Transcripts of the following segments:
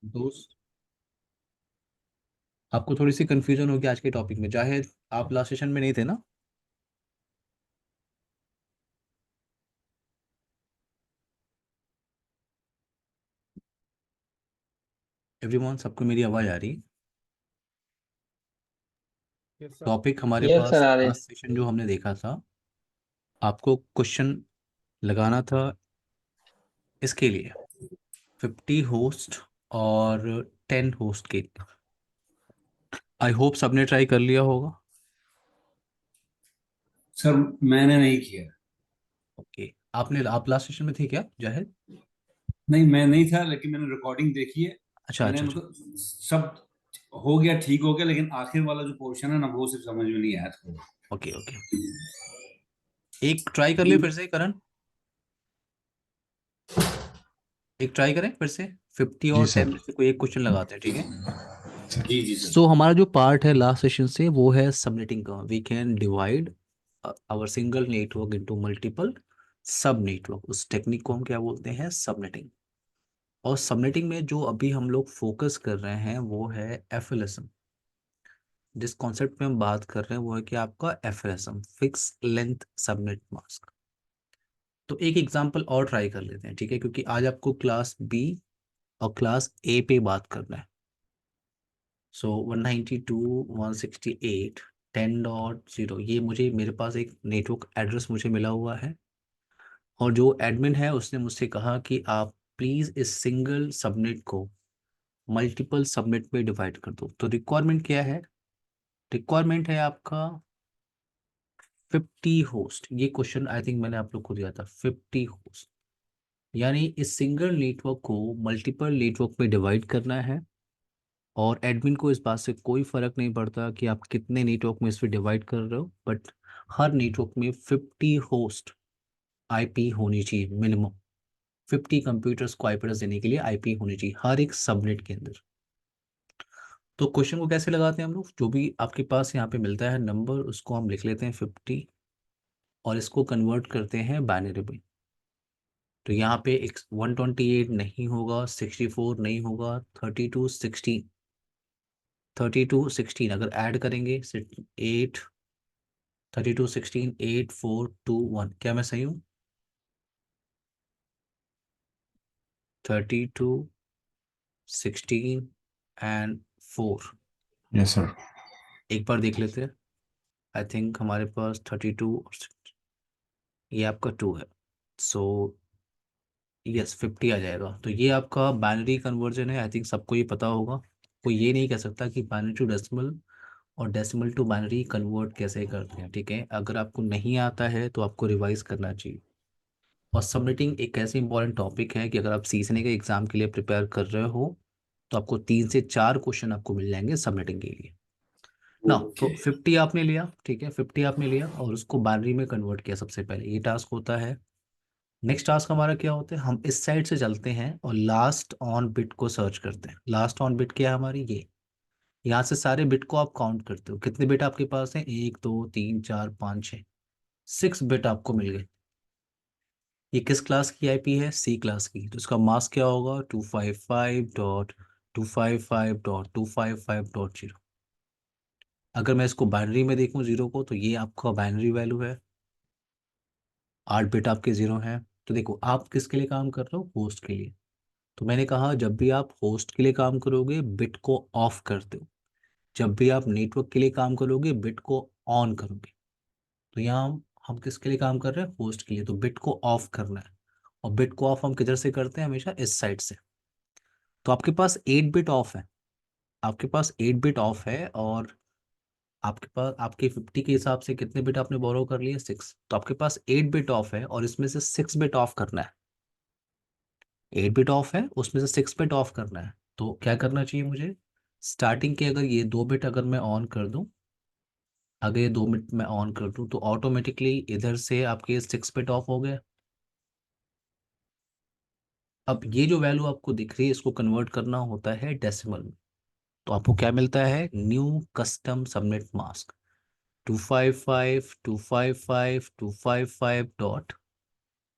दोस्त, आपको थोड़ी सी कंफ्यूजन होगी आज के टॉपिक में। जाहिद, आप लास्ट सेशन में नहीं थे ना? एवरीवन, सबको मेरी आवाज़ आ रही है? Yes sir. टॉपिक हमारे यस सर पास आ रहे। लास्ट सेशन जो हमने देखा था, आपको क्वेश्चन लगाना था इसके लिए 50 होस्ट और 10 होस्ट के लिए। आई होप सबने ट्राई कर लिया होगा। सर मैंने नहीं किया। ओके, आप लास्ट सेशन में थे क्या जाहिद? नहीं, मैं नहीं था, लेकिन मैंने रिकॉर्डिंग देखी है। अच्छा मैंने अच्छा अच्छा। मतलब सब हो गया, ठीक हो गया, लेकिन आखिर वाला जो पोर्शन है ना, वो सिर्फ समझ में नहीं आया थोड़ा। ओके ओके, एक ट्राई कर ले फिर से करण। एक ट्राई करें फिर से। 50 जी और 10 सर। में से कोई एक क्वेश्चन लगाते हैं, ठीक है? जी जी सर। सो हमारा जो पार्ट है लास्ट सेशन से वो है सबनेटिंग का। We can divide our single network into multiple sub network. उस टेक्निक को हम क्या बोलते हैं? सबनेटिंग। और सबनेटिंग में जो अभी हम लोग फोकस कर रहे हैं वो है एफएलएसएम। जिस कॉन्सेप्ट में हम बात कर रहे हैं वो है कि आपका एफएलएसएम, फिक्स लेंथ सबनेट मास्क। तो एक एग्जांपल और ट्राई कर लेते हैं, ठीक है? क्योंकि आज आपको क्लास बी और क्लास ए पे बात करना है। सो 192 168 10.0, ये मुझे, मेरे पास एक नेटवर्क एड्रेस मुझे मिला हुआ है। और जो एडमिन है उसने मुझसे कहा कि आप प्लीज़ इस सिंगल सबनेट को मल्टीपल सबनेट में डिवाइड कर दो। तो रिक्वायरमेंट क्या है? रिक्वायरमेंट है आपका 50 होस्ट। ये क्वेश्चन आई थिंक मैंने आप लोग को दिया था। 50 होस्ट यानी इस सिंगल नेटवर्क को मल्टीपल नेटवर्क में डिवाइड करना है। और एडमिन को इस बात से कोई फर्क नहीं पड़ता कि आप कितने नेटवर्क में इसे डिवाइड कर रहे हो, बट हर नेटवर्क में 50 होस्ट आईपी होनी चाहिए मिनिमम। 50 कंप्यूटर्स को आईपी एड्रेस देने के लिए आईपी होनी चाहिए हर एक सबनेट के अंदर। तो क्वेश्चन को कैसे लगाते हैं हम लोग? जो भी आपके पास यहाँ पे मिलता है नंबर, उसको हम लिख लेते हैं 50 और इसको कन्वर्ट करते हैं बाइनरी में। तो यहाँ पे एक 128 नहीं होगा, 64 नहीं होगा, 32 16, 32 16 अगर ऐड करेंगे 8, 32 16, 8 4 2 1। क्या मैं सही हूँ? 32 16 एंड 4। Yes sir. एक बार देख लेते हैं। आई थिंक हमारे पास 32 और ये आपका 2 है। सो यस, 50 आ जाएगा। तो ये आपका बाइनरी कन्वर्जन है। आई थिंक सबको ये पता होगा। कोई ये नहीं कह सकता कि बाइनरी टू डेसिमल और डेसिमल टू बाइनरी कन्वर्ट कैसे करते हैं, ठीक है? अगर आपको नहीं आता है तो आपको रिवाइज करना चाहिए। और सबमिटिंग एक ऐसे इंपॉर्टेंट टॉपिक है कि अगर आप सीखने के एग्जाम के लिए प्रिपेयर कर रहे हो तो आपको 3 से 4 क्वेश्चन आपको मिल जाएंगे सबमिटिंग के लिए ना। तो ओके। 50 आपने लिया, ठीक है? 50 आपने लिया और उसको बाइनरी में कन्वर्ट किया। सबसे पहले ये टास्क होता है। नेक्स्ट टास्क हमारा क्या होता है? हम इस साइड से चलते हैं और लास्ट ऑन बिट को सर्च करते हैं। लास्ट ऑन बिट क्या है हमारी? ये यहाँ से सारे बिट को आप काउंट करते हो। कितने बिट आपके पास हैं? 1 2 3 4 5 6, 6 बिट आपको मिल गए। ये किस क्लास की आईपी है? सी क्लास की। तो इसका मास्क क्या होगा? 255.255.255.0। अगर मैं इसको बाइनरी में देखूं जीरो को, तो ये आपका बाइनरी वैल्यू है। 8 बिट आपके जीरो हैं। तो देखो, आप किसके लिए काम कर रहे हो? होस्ट के लिए। तो मैंने कहा जब भी आप होस्ट के लिए काम करोगे बिट को ऑफ करते हो, जब भी आप नेटवर्क के लिए काम करोगे बिट को ऑन करोगे। तो यहाँ हम किसके लिए काम कर रहे हैं? होस्ट के लिए। तो बिट को ऑफ करना है। और बिट को ऑफ हम किधर से करते हैं? हमेशा इस साइड से। तो आपके पास 8 बिट ऑफ है। आपके पास 8 बिट ऑफ है और आपके पास आपके 50 के हिसाब से कितने बिट आपने बोरो कर लिए? 6। तो आपके पास 8 बिट ऑफ है और इसमें से 6 बिट ऑफ करना है। 8 बिट ऑफ है, उसमें से 6 बिट ऑफ करना है। तो क्या करना चाहिए मुझे? स्टार्टिंग के अगर ये 2 बिट अगर मैं ऑन कर दूं, अगर ये 2 बिट मैं ऑन कर दूं तो ऑटोमेटिकली इधर से आपके 6 बिट ऑफ हो गए। अब ये जो वैल्यू आपको दिख रही है इसको कन्वर्ट करना होता है डेसिमल में। तो आपको क्या मिलता है? New custom subnet mask 255.255.255 dot.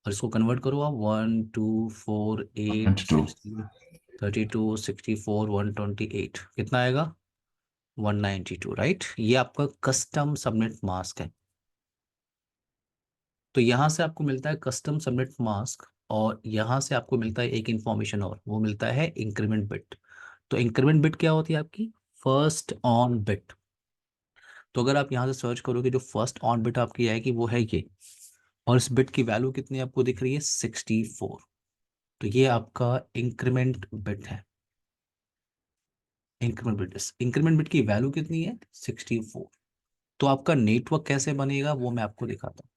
और इसको कन्वर्ट करो आप 1 2 4 8 22। 16 32, 64, 128 कितना आएगा? 192, राइट। ये आपका कस्टम सबनेट मास्क है। तो यहाँ से आपको मिलता है कस्टम सबनेट मास्क, और यहाँ से आपको मिलता है एक इंफॉर्मेशन, और वो मिलता है इंक्रीमेंट बिट। तो इंक्रीमेंट बिट क्या होती है आपकी? First on bit. तो अगर आप यहाँ से सर्च करोगे, जो फर्स्ट ऑन बिट आपकी आएगी वो है ये, और इस बिट की वैल्यू कितनी आपको दिख रही है? 64। तो ये आपका इंक्रीमेंट बिट है। इंक्रीमेंट बिट की वैल्यू कितनी है? 64। तो आपका नेटवर्क कैसे बनेगा वो मैं आपको दिखाता हूँ।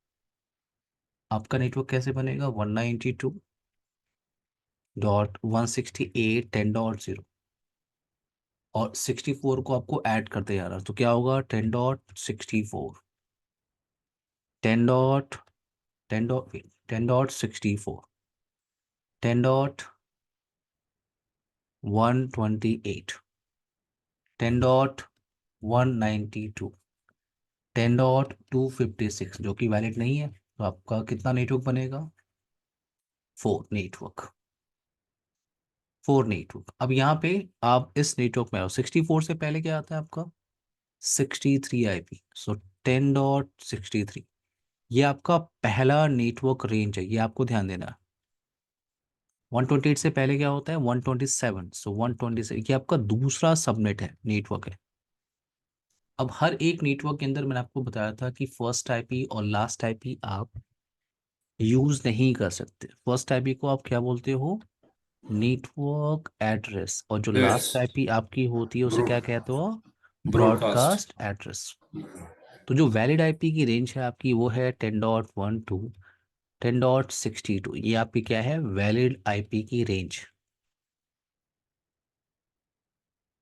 आपका नेटवर्क कैसे बनेगा? 192.168.10.0, और 64 को आपको ऐड करते जा रहा है, तो क्या होगा? 10.64, 10.64, 10.128, 10.192, 10.256, जो कि वैलिड नहीं है। तो आपका कितना नेटवर्क बनेगा? 4 नेटवर्क। 4 नेटवर्क। अब यहाँ पे आप इस नेटवर्क में हो, 64 से पहले क्या आता है आपका? 63 IP। सो 10.63, ये आपका पहला नेटवर्क रेंज है, ये आपको ध्यान देना है। 128 से पहले क्या होता है? 127। सो 127 ये आपका दूसरा सबनेट है, नेटवर्क है। अब हर एक नेटवर्क के अंदर मैंने आपको बताया था कि फर्स्ट आईपी और लास्ट आईपी आप यूज नहीं कर सकते। फर्स्ट आईपी को आप क्या बोलते हो? Network address. और जो यस। लास्ट आईपी आपकी होती है उसे क्या कहते हो? ब्रॉडकास्ट। Broadcast address. तो जो वैलिड आईपी की रेंज है आपकी वो है 10.12, 10.62। ये आपकी क्या है? वैलिड आईपी की रेंज।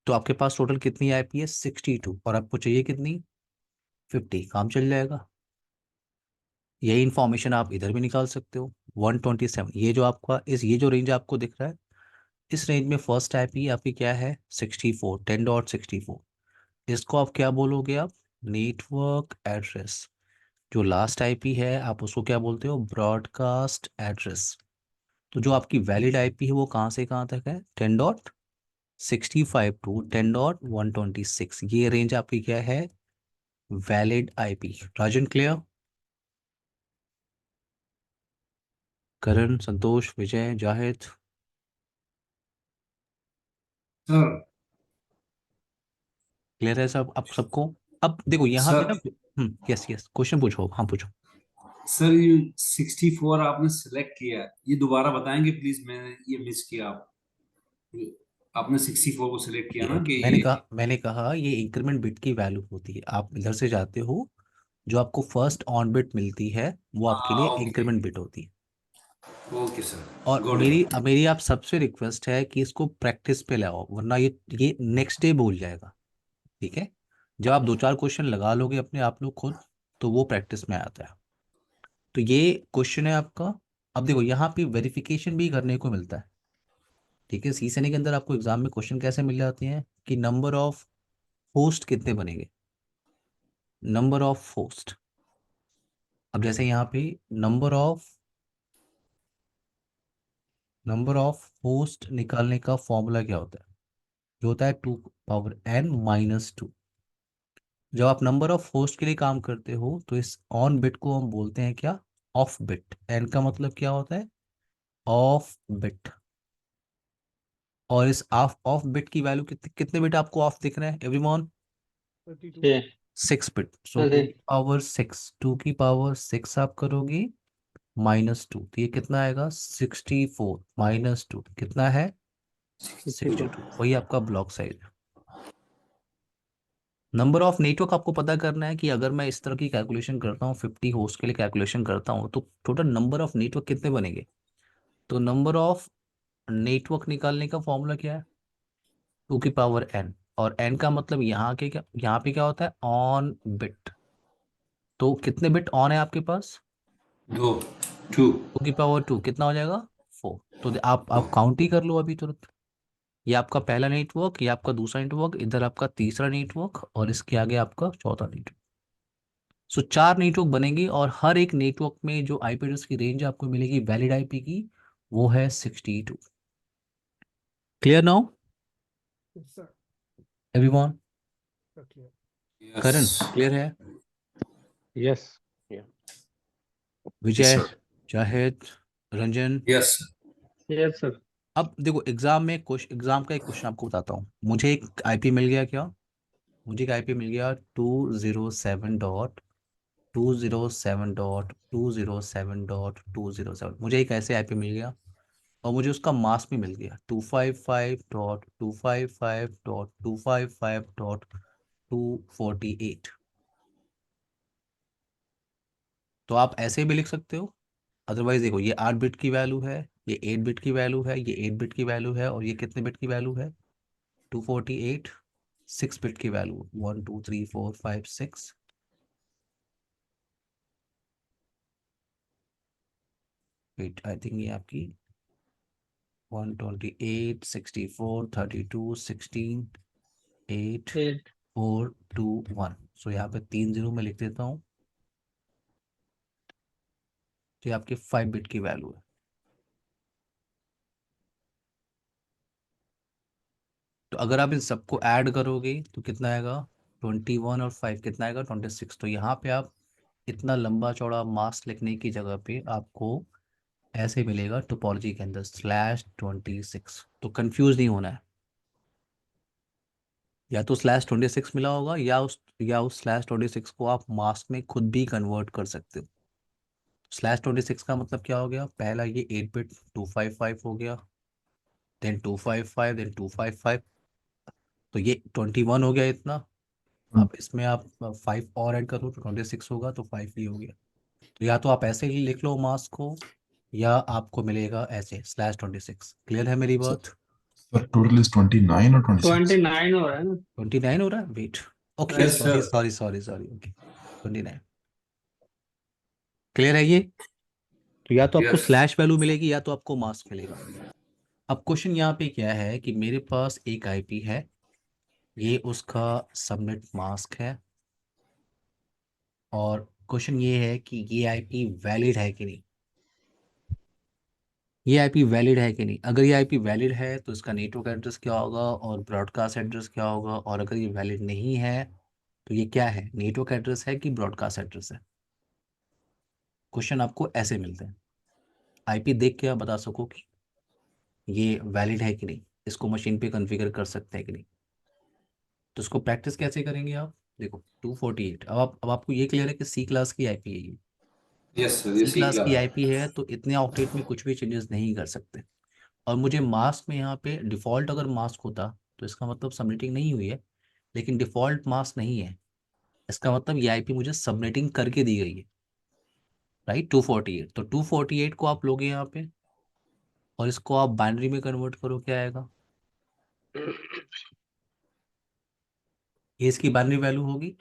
तो आपके पास टोटल कितनी आईपी है? 62, और आपको चाहिए कितनी? 50। काम चल जाएगा। यही इंफॉर्मेशन आप इधर भी निकाल सकते हो। 127, ये जो आपका ये जो रेंज आपको दिख रहा है, इस रेंज में फर्स्ट आईपी आपकी क्या है? 64, 10.64। इसको आप क्या बोलोगे? आप नेटवर्क एड्रेस। जो लास्ट आईपी है आप उसको क्या बोलते हो? Broadcast address. तो जो आपकी वैलिड आईपी है वो कहाँ से कहाँ तक है? 10.65 to 10.126, ये रेंज आपकी क्या है? Valid IP. Rajan, clear? Karan, Santosh, Vijay, Zahid, sir. Clear है सब आप सबको? अब देखो यहाँ पे सर। ना। यस यस, क्वेश्चन पूछो, हाँ पूछो। सर ये 64 आपने सिलेक्ट किया, ये दोबारा बताएंगे प्लीज, मैंने ये मिस किया। आप आपने 64 को सिलेक्ट किया ना कि मैंने ये। कहा मैंने कहा ये इंक्रीमेंट बिट की वैल्यू होती है। आप इधर से जाते हो, जो आपको फर्स्ट ऑन बिट मिलती है वो आपके हाँ, लिए ओके। इंक्रीमेंट बिट होती है। Okay sir. और गुड। मेरी आप सबसे रिक्वेस्ट है कि इसको प्रैक्टिस पे लाओ, वरना ये नेक्स्ट डे भूल जाएगा। ठीक है? जब आप 2-4 क्वेश्चन लगा लोगे अपने आप लोग खुद, तो वो प्रैक्टिस में आता है। तो ये क्वेश्चन है आपका। अब देखो यहाँ पे वेरिफिकेशन भी करने को मिलता है। ठीक है? सी सेने के अंदर आपको एग्जाम में क्वेश्चन कैसे मिल जाते हैं कि नंबर ऑफ होस्ट कितने बनेंगे? Number of host. अब जैसे यहाँ पे नंबर ऑफ होस्ट निकालने का फॉर्मूला क्या होता है? जो होता है 2 power n - 2। जब आप नंबर ऑफ होस्ट के लिए काम करते हो तो इस ऑन बिट को हम बोलते हैं क्या? Of bit. एन का मतलब क्या होता है? Of bit. और इस ऑफ बिट की वैल्यू कितने कितने बिट आपको ऑफ दिख रहे हैं एवरीवन? 32। 6 बिट। सो हाँ टू जी। की पावर सिक्स, 2 की पावर 6 आप करोगे -2, तो ये कितना आएगा? 64 -2 कितना है? 62। वही आपका ब्लॉक साइज है। नंबर ऑफ नेटवर्क आपको पता करना है कि अगर मैं इस तरह की कैलकुलेशन करता हूँ, 50 होस्ट के लिए कैलकुलेशन करता हूँ, तो टोटल नंबर ऑफ नेटवर्क कितने बनेंगे? तो नंबर ऑफ नेटवर्क निकालने का फॉर्मूला क्या है? 2 की पावर n। और n का मतलब यहाँ के क्या, यहाँ पे क्या होता है? On bit. तो कितने बिट ऑन है आपके पास? दो। टू। 2 की पावर 2 कितना हो जाएगा? 4। तो आप काउंट ही कर लो अभी तुरंत। ये आपका पहला नेटवर्क, ये आपका दूसरा नेटवर्क, इधर आपका तीसरा नेटवर्क, और इसके आगे आपका चौथा नेटवर्क। सो 4 नेटवर्क बनेंगे, और हर एक नेटवर्क में जो आईपी एड्रेस की रेंज आपको मिलेगी वैलिड आईपी की, वो है 62। Clear now Yes, sir. Everyone? Sir, clear. करण Yes. क्लियर है? Yes. Yeah. विजय, sir. Zahid, Ranjan? Yes. Yes, sir. अब देखो एग्जाम में एग्जाम का एक क्वेश्चन आपको बताता हूँ। मुझे एक आईपी मिल गया क्या? मुझे एक आईपी मिल गया 207.207.207.207। मुझे एक ऐसे आईपी मिल गया और मुझे उसका मास्क भी मिल गया 255.255.255.248। तो आप ऐसे भी लिख सकते हो। अदरवाइज देखो ये 8 बिट की वैल्यू है, ये 8 बिट की वैल्यू है, ये 8 बिट की वैल्यू है, और ये कितने बिट की वैल्यू है? 248। 6 बिट की वैल्यू 1 2 3 4 5 6। वेट, आई थिंक ये आपकी 128 64 32 16 8 8. 4 2 1। सो यहाँ पे 3 0 में लिख देता हूँ। तो ये आपकी 5 बिट की वैल्यू है। तो अगर आप इन सबको ऐड करोगे तो कितना आएगा? 21 और 5 कितना आएगा? 26। तो यहाँ पे आप इतना लंबा चौड़ा मास्क लिखने की जगह पे आपको ऐसे मिलेगा टोपोलॉजी के अंदर /26। तो कंफ्यूज नहीं होना है। या तो /26 मिला होगा, या उस /26 को आप मास्क में खुद भी कन्वर्ट कर सकते हो। /26 का मतलब क्या हो गया? पहला ये 8 बिट 255 हो गया, देन 255, देन 255। तो ये 21 हो गया इतना। अब इसमें आप 5 और ऐड करो तो 26 होगा, तो 5 ही हो गया। तो या तो आप ऐसे ही लिख लो मास्क को, या आपको मिलेगा ऐसे /26। क्लियर है मेरी सर बात? सर टोटल इज 29 और 26? 29 हो रहा है ना? 29 हो रहा है? Wait, okay, Yes, sorry sir. Sorry sorry sorry, okay 29। Clear है ये? तो या तो आपको Yes. स्लैश वैल्यू मिलेगी, या तो आपको मास्क मिलेगा। अब क्वेश्चन यहाँ पे क्या है कि मेरे पास एक आईपी है, ये उसका सबनेट मास्क है, और क्वेश्चन ये है कि ये आईपी वैलिड है कि नहीं। ये आईपी वैलिड है कि नहीं। अगर ये आईपी वैलिड है तो इसका नेटवर्क एड्रेस क्या होगा और ब्रॉडकास्ट एड्रेस क्या होगा, और अगर ये वैलिड नहीं है तो ये क्या है? नेटवर्क एड्रेस है कि ब्रॉडकास्ट एड्रेस है? क्वेश्चन आपको ऐसे मिलते हैं। आईपी देख के आप बता सको कि ये वैलिड है कि नहीं, इसको मशीन पे कॉन्फ़िगर कर सकते हैं कि नहीं। तो इसको प्रैक्टिस कैसे करेंगे आप? देखो 248। अब आपको ये क्लियर है कि सी क्लास की आईपी है ये। Yes, sir. सी Yes, क्लास की class. आईपी है तो इतने ऑक्टेट में कुछ भी चेंजेस नहीं कर सकते। और मुझे मास्क में यहाँ पे डिफ़ॉल्ट अगर मास्क होता तो इसका मतलब सबनेटिंग नहीं हुई है, लेकिन डिफ़ॉल्ट मास्क नहीं है। इसका मतलब ये आईपी मुझे सबनेटिंग करके दी गई है, राइट? 248। तो 248 को आप लोगे यहाँ पे और इसको आप बाइनरी में कन्वर्ट करो, क्या आएगा? ये इसकी बाइनरी वैल्यू होगी।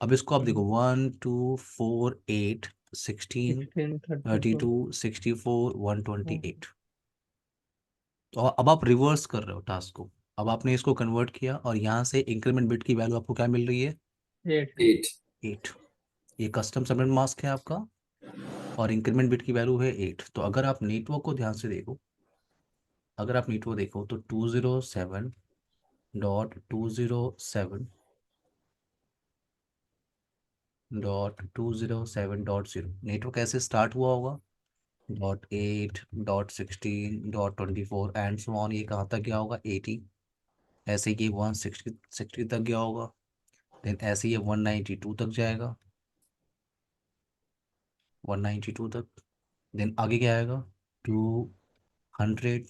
अब इसको आप देखो 1 2 4 8 16 16 34. 32 64 128। तो अब आप रिवर्स कर रहे हो टास्क को। अब आपने इसको कन्वर्ट किया और यहाँ से इंक्रीमेंट बिट की वैल्यू आपको क्या मिल रही है? 8. 8. 8। ये कस्टम सबनेट मास्क है आपका, और इंक्रीमेंट बिट की वैल्यू है 8। तो अगर आप नेटवर्क को ध्यान से देखो, अगर आप नेटवर्क देखो तो 207.207.207.0 नेटवर्क ऐसे स्टार्ट हुआ होगा, .8 .16 .24 एंड सो ऑन। ये कहाँ तक गया होगा? 80। ऐसे ये 160 तक गया होगा, देन ऐसे ये 192 तक जाएगा, 192 तक। देन आगे क्या आएगा? 200,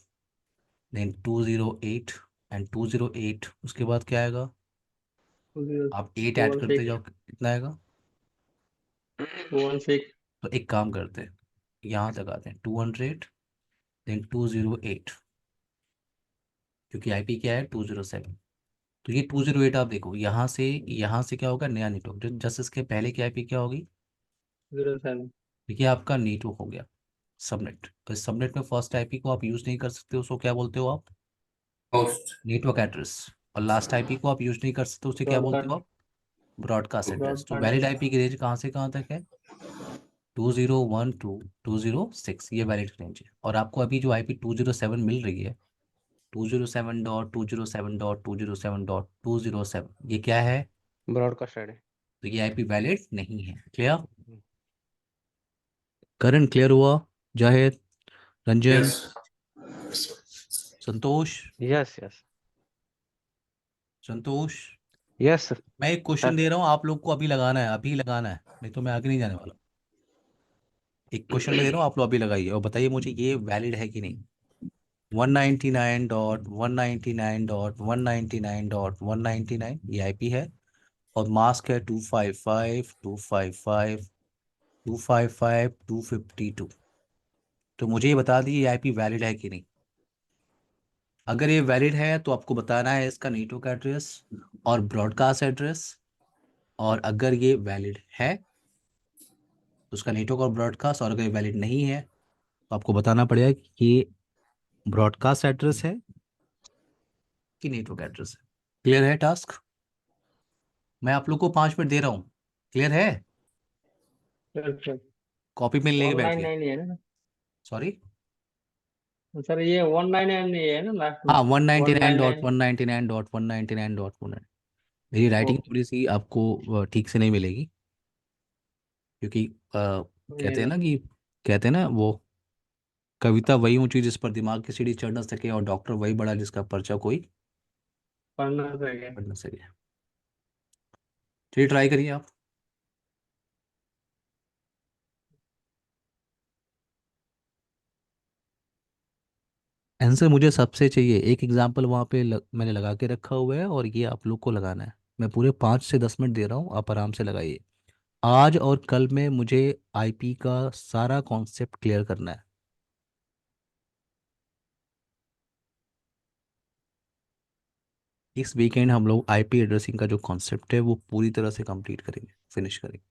देन 208, एंड 208 उसके बाद क्या आएगा? आप 8 ऐड करते 216. जाओ, कितना आएगा? 216. तो एक काम करते हैं, यहाँ तक आते हैं 200, देन 208, क्योंकि आईपी क्या है? 207। तो ये 208 आप देखो, यहाँ से क्या होगा? नया नेटवर्क। जस्ट इसके पहले की आईपी क्या होगी? 07. देखिए आपका नेटवर्क हो गया सबनेट। तो इस सबनेट में फर्स्ट आईपी को आप यूज नहीं कर सकते, उसको क्या बोलते हो आप? Host. Network address. और लास्ट आईपी को आप यूज नहीं कर सकते, उसे क्या बोलते Broadcast. हो आप? Broadcast address. तो Broadcast. वैलिड आईपी की रेंज कहाँ से कहाँ तक है? 2012 2006, ये वैलिड रेंज है। और आपको अभी जो आईपी 207 मिल रही है, 207.207.207.207 ये क्या है? Broadcast ID. तो ये आईपी वैलिड नहीं है। क्लियर? करण क्लियर हुआ? Zahid, Ranjan, yes Santosh, yes yes Santosh. Yes sir. मैं एक क्वेश्चन दे रहा हूँ, आप लोग को अभी लगाना है, अभी लगाना है, नहीं तो मैं आगे नहीं जाने वाला। एक क्वेश्चन मैं दे रहा हूँ, आप लोग अभी लगाइए और बताइए मुझे ये वैलिड है कि नहीं। 199.199.199.199 ये आईपी है और मास्क है 255 255 255 252। तो मुझे ये बता दीजिए ये आईपी वैलिड है कि नहीं। अगर ये वैलिड है तो आपको बताना है इसका नेटवर्क एड्रेस और ब्रॉडकास्ट एड्रेस। और अगर ये वैलिड है तो उसका नेटवर्क और ब्रॉडकास्ट, और अगर ये वैलिड नहीं है तो आपको बताना पड़ेगा कि ये ब्रॉडकास्ट एड्रेस है कि नेटवर्क एड्रेस है। क्लियर है टास्क? मैं आप लोग को 5 मिनट दे रहा हूँ। क्लियर है? सर सर कॉपी पेन लेके वन नाइन बैठिए। नाइन है ना सॉरी। सर? ये 199 है ना लास्ट में? हाँ, one ninety one nine nine dot nine one ninety nine dot one ninety nine dot one. मेरी राइटिंग ओके। थोड़ी सी आपको ठीक से नहीं मिलेगी, क्योंकि कहते हैं ना कि, कहते हैं ना वो कविता वही ऊंची जिस पर दिमाग की सीढ़ी चढ़ न सके, और डॉक्टर वही बड़ा जिसका पर्चा कोई पढ़ना चाहिए। पढ़ न सके। चलिए ट्राई करिए आप। आंसर मुझे सबसे चाहिए। एक एग्जांपल वहाँ पे मैंने लगा के रखा हुआ है और ये आप लोग को लगाना है। मैं पूरे 5 से 10 मिनट दे रहा हूँ, आप आराम से लगाइए। आज और कल में मुझे आईपी का सारा कॉन्सेप्ट क्लियर करना है। इस वीकेंड हम लोग आईपी एड्रेसिंग का जो कॉन्सेप्ट है वो पूरी तरह से कंप्लीट करेंगे, फिनिश करेंगे।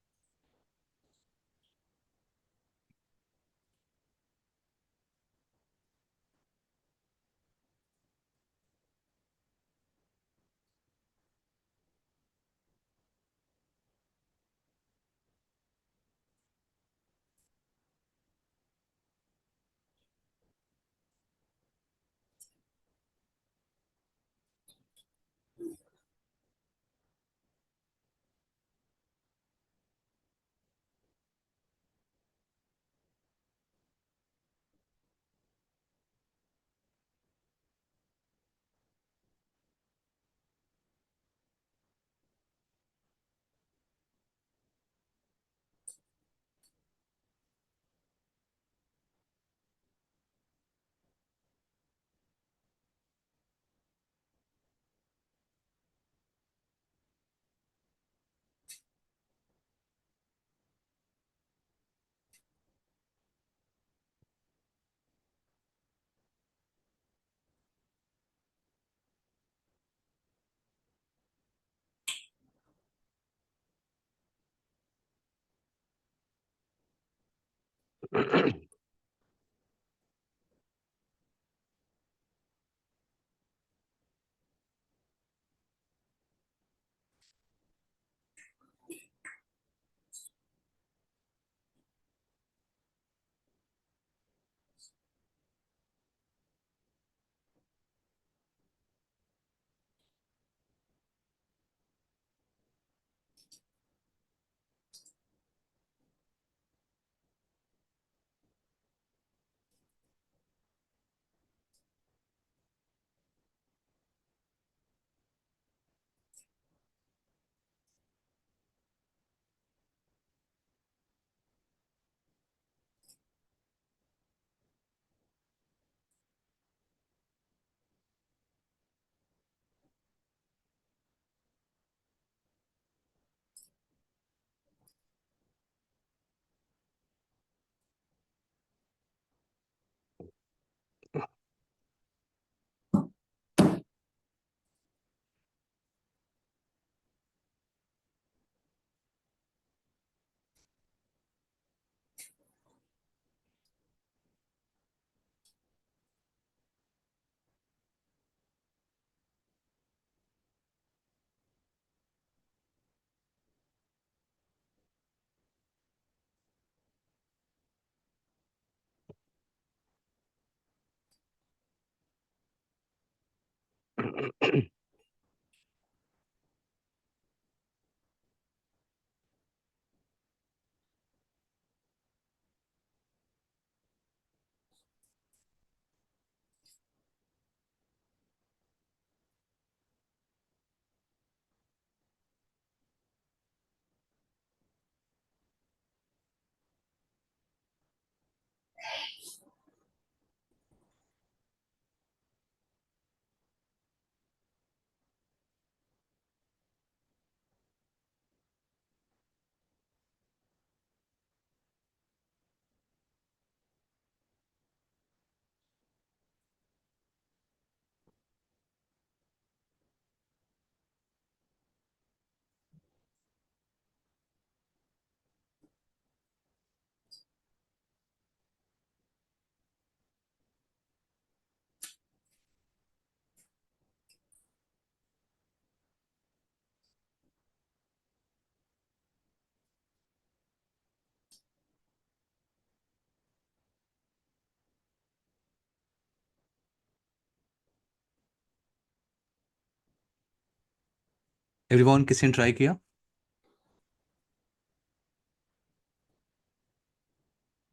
एवरीवन, किसी ने ट्राई किया?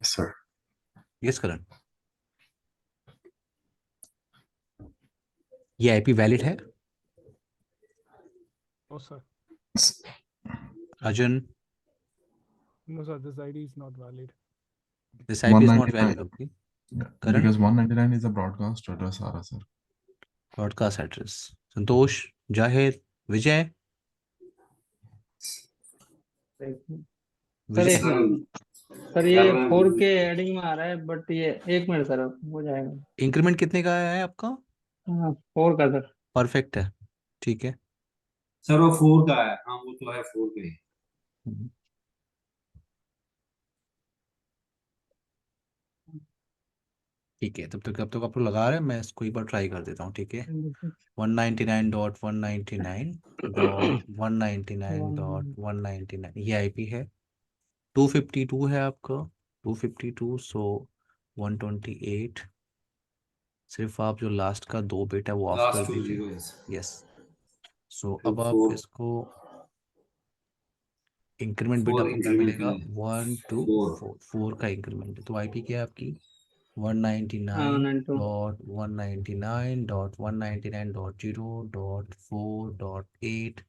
Yes, sir. यस करण, ये आईपी वैलिड है? Oh, sir. Rajan, No, sir. This ID is not valid. This IP is not 199. Valid. Okay, Karan, Because 199 is a broadcast address, sir. Broadcast address. Santosh, Zahir, Vijay, sir विजय, एक minute sir, ये 4K adding में आ रहा है, but ये एक minute sir, हो जाएगा। Increment कितने का आया है आपका? हाँ, 4 का सर। परफेक्ट है, ठीक है। सर वो 4 का है। हाँ वो तो है 4 का ही। ठीक है, तब तक आप लोग लगा रहे हैं, मैं इसको एक बार ट्राई कर देता हूँ, ठीक है। 199.199.199.199 ये आईपी है। 252 है आपका, 252, सो 128। सिर्फ आप जो लास्ट का 2 बिट है वो ऑफ कर लास्ट 2 दीजिए। 0 यस, सो तो अब आप 4 इसको इंक्रीमेंट बिट 4 आपको क्या इंक्रीमेंट मिलेगा? मिले 1 2 4 4 4 का इंक्रीमेंट है। तो आईपी क्या है आपकी? हाँ 92। 199.199.0.4.8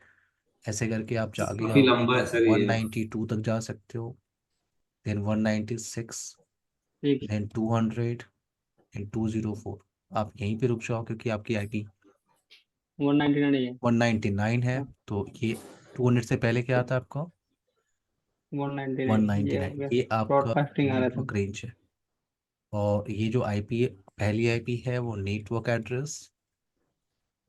ऐसे करके आप आगे काफी जाओगे लंबा है तो सर ये। 192 तक जा सकते हो, देन 196, ठीक है। Then 200 and 204। आप यहीं पे रुक जाओ क्योंकि आपकी आईपी 199 है। 199 है। तो ये 200 से पहले क्या आता है आपका? 199 ये हो 199। गया। ये आपका ब्रॉडकास्टिंग आ रहा था। नेटवर्क रेंज है। और ये जो आईपी है, पहली आईपी है वो नेटवर्क एड्रेस,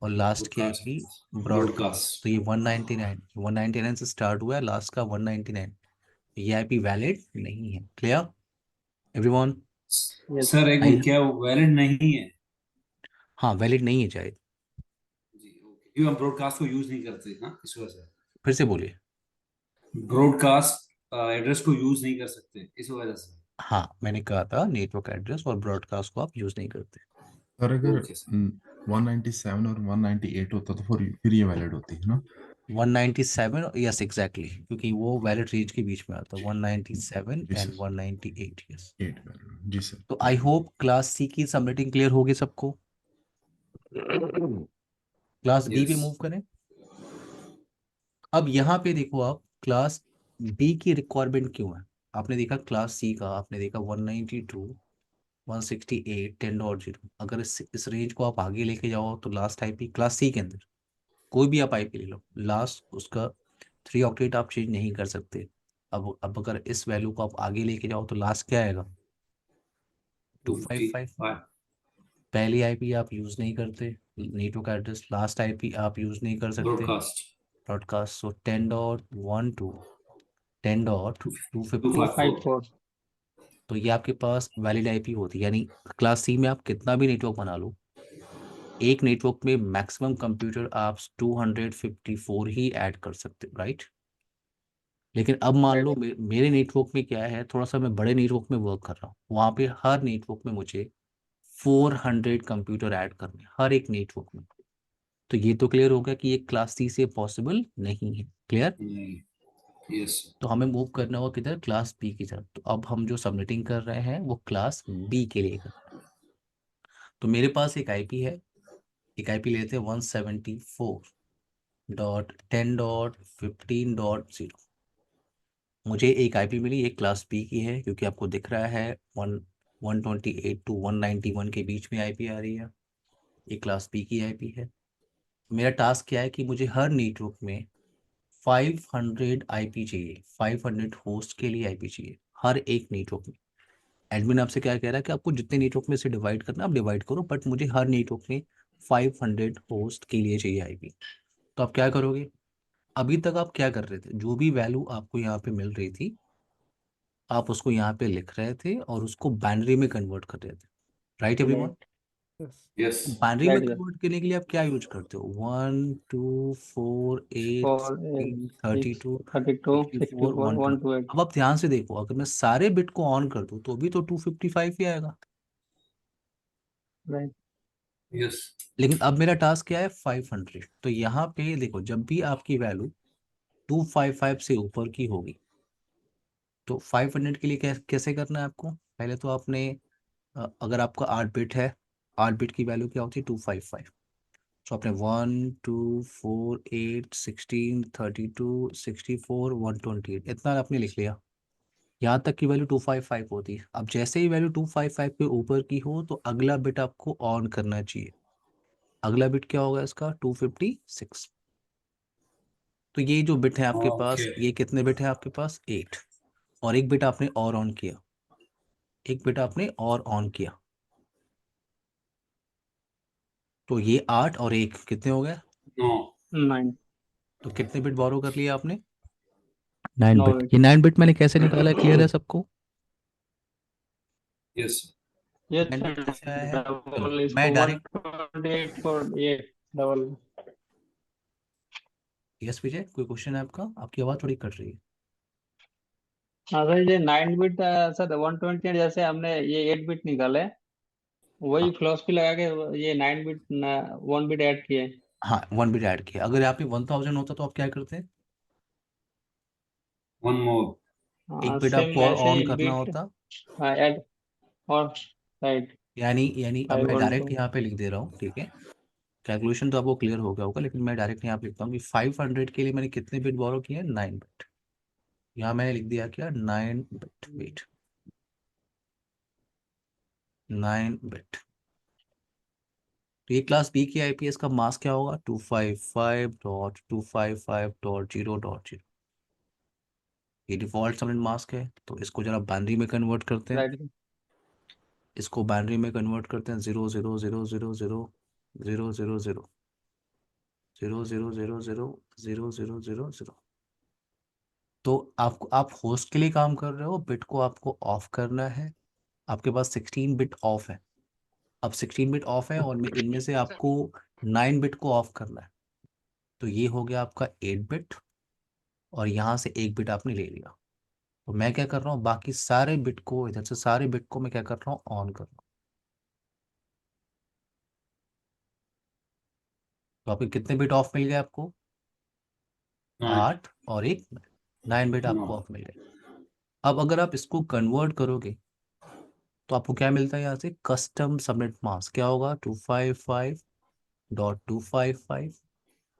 और लास्ट की आईपी ब्रॉडकास्ट। ब्रॉडकास्ट। तो ये 199 से स्टार्ट हुआ है, लास्ट का 199। ये आईपी वैलिड नहीं है। Clear everyone? यस। सर एक आई, मिनट, क्या वो वैलिड नहीं है? हाँ वैलिड नहीं है शायद। जी ओके, क्यों हम ब्रॉडकास्ट को यूज नहीं करते ना इस वजह से। फिर से बोलिए। ब्रॉडकास्ट एड्रेस को यूज नहीं कर सकते इस वजह से। हाँ, मैंने कहा था नेटवर्क एड्रेस और ब्रॉडकास्ट को आप यूज नहीं करते। सर अगर ओके सर। 197 और 198 होता तो फिर ये वैलिड होती है ना? 197, यस एग्जैक्टली, क्योंकि वो वैलिड रेंज के बीच में आता है 197 ji and sir. 198। Yes. 8 valid, ji sir. तो आई होप क्लास सी की सबमिटिंग क्लियर होगी सबको। क्लास बी पे यस मूव करें। अब यहाँ पे देखो आप, क्लास बी की रिक्वायरमेंट क्यों है? आपने देखा क्लास सी का, आपने देखा 192, 168, 10.0। अगर इस रेंज को आप आगे लेके जाओ तो लास्ट आईपी क्लास सी के अंदर कोई भी आप आईपी ले लो, लास्ट उसका 3 ऑक्टेट आप चेंज नहीं कर सकते। अब अगर इस वैल्यू को आप आगे लेके जाओ तो लास्ट क्या आएगा? 255। 255। पहली आईपी आप यूज नहीं करते, नेटवर्क एड्रेस, लास्ट आईपी आप यूज नहीं कर सकते, ब्रॉडकास्ट ब्रॉडकास्ट। सो 10.12, 10.254। 254। 254। तो ये आपके पास वैलिड आईपी होती है, यानी क्लास सी में आप कितना भी नेटवर्क बना लो, एक नेटवर्क में मैक्सिमम कंप्यूटर आप 254 ही ऐड कर सकते हो, राइट? लेकिन अब मान लो मेरे नेटवर्क में क्या है, थोड़ा सा मैं बड़े नेटवर्क में वर्क कर रहा हूँ, वहाँ पे हर नेटवर्क में मुझे 400 कंप्यूटर ऐड करने हैं, हर एक नेटवर्क में। तो ये तो क्लियर हो गया कि ये क्लास सी से पॉसिबल नहीं है। क्लियर? यस तो हमें मूव करना होगा किधर? क्लास बी की तरफ। तो अब हम जो सबमिटिंग कर रहे हैं वो क्लास बी के लिए कर रहे हैं। तो मेरे पास एक आईपी है, एक आईपी लेते हैं 174.10.15.0। मुझे एक आईपी मिली, एक क्लास बी की है, क्योंकि आपको दिख रहा है 128 टू 191 के बीच में आईपी आ रही है। एक क्लास बी की आईपी है। मेरा टास्क क्या है कि मुझे हर नेटवर्क में 500 आईपी चाहिए, 500 होस्ट के लिए आईपी चाहिए हर एक नेटवर्क में। एडमिन आपसे क्या कह रहा है कि आपको जितने नेटवर्क में से डिवाइड करना आप डिवाइड करो, बट मुझे हर नेटवर्क में 500 होस्ट के लिए चाहिए आईपी। तो आप क्या करोगे? अभी तक आप क्या कर रहे थे? जो भी वैल्यू आपको यहाँ पे मिल रही थी आप उसको यहाँ पे लिख रहे थे और उसको बाइनरी में कन्वर्ट कर रहे थे। Right everyone? Right Yes. Yes binary में राइट सर। कन्वर्ट करने के लिए आप क्या यूज करते हो? 1 2 4 8 4 8 6 32 32 64 64 120। 128। अब आप ध्यान से देखो, अगर मैं सारे बिट को ऑन कर दूं तो भी तो 255 ही आएगा। राइट यस लेकिन अब मेरा टास्क क्या है? 500। तो यहाँ पे देखो, जब भी आपकी वैल्यू 255 से ऊपर की होगी तो 500 के लिए कैसे करना है आपको? पहले तो आपने अगर आपका 8 बिट है, 8 बिट की वैल्यू क्या होती है? 255। तो आपने 1 2 4 8 16 32 64 128 इतना आपने लिख लिया। यहाँ तक की वैल्यू 255 होती है। अब जैसे ही वैल्यू 255 के ऊपर की हो तो अगला बिट आपको ऑन करना चाहिए। अगला बिट क्या होगा इसका? 256। तो ये जो बिट है आपके पास, ओके ये कितने बिट है आपके पास? 8। और एक बिट आपने और ऑन किया, एक बिट आपने और ऑन किया, तो ये 8 और 1 कितने हो गए? नो 9 तो कितने बिट बोरो कर लिए आपने? 9 9 बिट। बिट। ये 9 बिट मैंने कैसे निकाला है? क्लियर है सबको? यस ये 9 बिट कैसे आया है? चलो डबल मैं इसको डायरेक्ट 128 और ये डबल। यस विजय, कोई क्वेश्चन है आपका? आपकी आवाज़ थोड़ी कट रही है। हाँ सर, ये 9 बिट सर 128 जैसे हमने ये 8 बिट निकाले, वही हाँ फिलोसफी लगा के ये 9 बिट 1 बिट ऐड किए। हाँ, 1 बिट ऐड किया। अगर यहाँ पे 1000 होता तो आप क्या करते? वन मोर एक हाँ बिट सेम आपको और ऐसे ऑन ही करना बिट होता। ऐड और राइट यानी अब मैं 512। डायरेक्ट यहाँ पे लिख दे रहा हूँ, ठीक है? कैलकुलेशन तो आपको क्लियर हो गया होगा, लेकिन मैं डायरेक्ट यहाँ पे लिखता हूँ कि 500 के लिए मैंने कितने बिट बोरो किए? 9 बिट। यहाँ मैंने लिख दिया क्या? 9 बिट। Wait, 9 bit. तो ये क्लास बी की आईपीएस का मास्क क्या होगा? 255.255.0.0। ये डिफॉल्ट सबनेट मास्क है। तो इसको जरा बाइनरी में कन्वर्ट करते हैं। राइट इसको बाइनरी में कन्वर्ट करते हैं। 0 0 0 0 0 0 0 0 0 0 0 0 0 0 0 0। तो आपको, आप होस्ट के लिए काम कर रहे हो, बिट को आपको ऑफ करना है। आपके पास 16 बिट ऑफ है। अब 16 बिट ऑफ है और इनमें से आपको 9 बिट को ऑफ करना है। तो ये हो गया आपका 8 बिट, और यहाँ से एक बिट आपने ले लिया। तो मैं क्या कर रहा हूँ? बाकी सारे बिट को, इधर से सारे बिट को मैं क्या कर रहा हूँ? ऑन कर रहा हूँ। तो आपके कितने बिट ऑफ मिल गए आपको? 8 और एक 9 बिट नो आपको ऑफ मिल गए। अब अगर आप इसको कन्वर्ट करोगे तो आपको क्या मिलता है यहाँ से? कस्टम सबनेट मास्क क्या होगा? 255.255।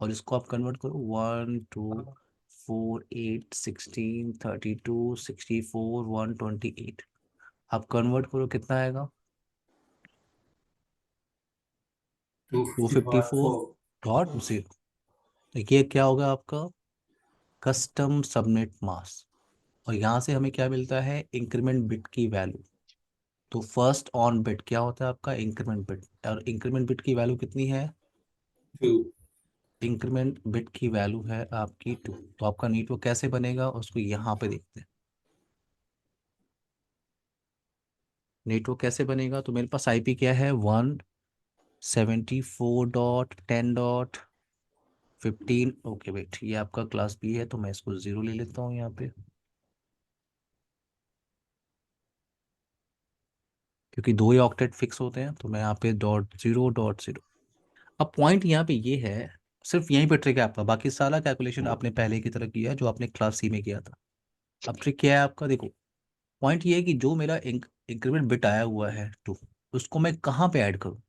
और इसको आप कन्वर्ट करो 1 2 4 8 16 32 64 128। आप कन्वर्ट करो, कितना आएगा? Two fifty 255 four 4 dot zero देखिए क्या होगा आपका? Custom subnet mask. और यहाँ से हमें क्या मिलता है? इंक्रीमेंट बिट की वैल्यू। तो फर्स्ट ऑन बिट क्या होता है आपका? Increment bit. और इंक्रीमेंट बिट की वैल्यू कितनी है? 2 इंक्रीमेंट बिट की वैल्यू है आपकी 2। तो आपका नेटवर्क कैसे बनेगा उसको यहाँ पे देखते हैं। नेटवर्क कैसे बनेगा? तो मेरे पास आईपी क्या है? 174.10.15। ओके वेट, ये आपका क्लास बी है तो मैं इसको 0 ले लेता हूँ यहाँ पे, क्योंकि 2 ही ऑक्टेट फिक्स होते हैं। तो मैं यहाँ पे .0.0। अब पॉइंट यहाँ पे ये है, सिर्फ यहीं पे ट्रिक है आपका, बाकी सारा कैलकुलेशन आपने पहले की तरह किया है जो आपने क्लास सी में किया था। अब ट्रिक क्या है आपका, देखो पॉइंट ये है कि जो मेरा इंक्रीमेंट बिट आया हुआ है 2, उसको मैं कहाँ पे ऐड करूँ,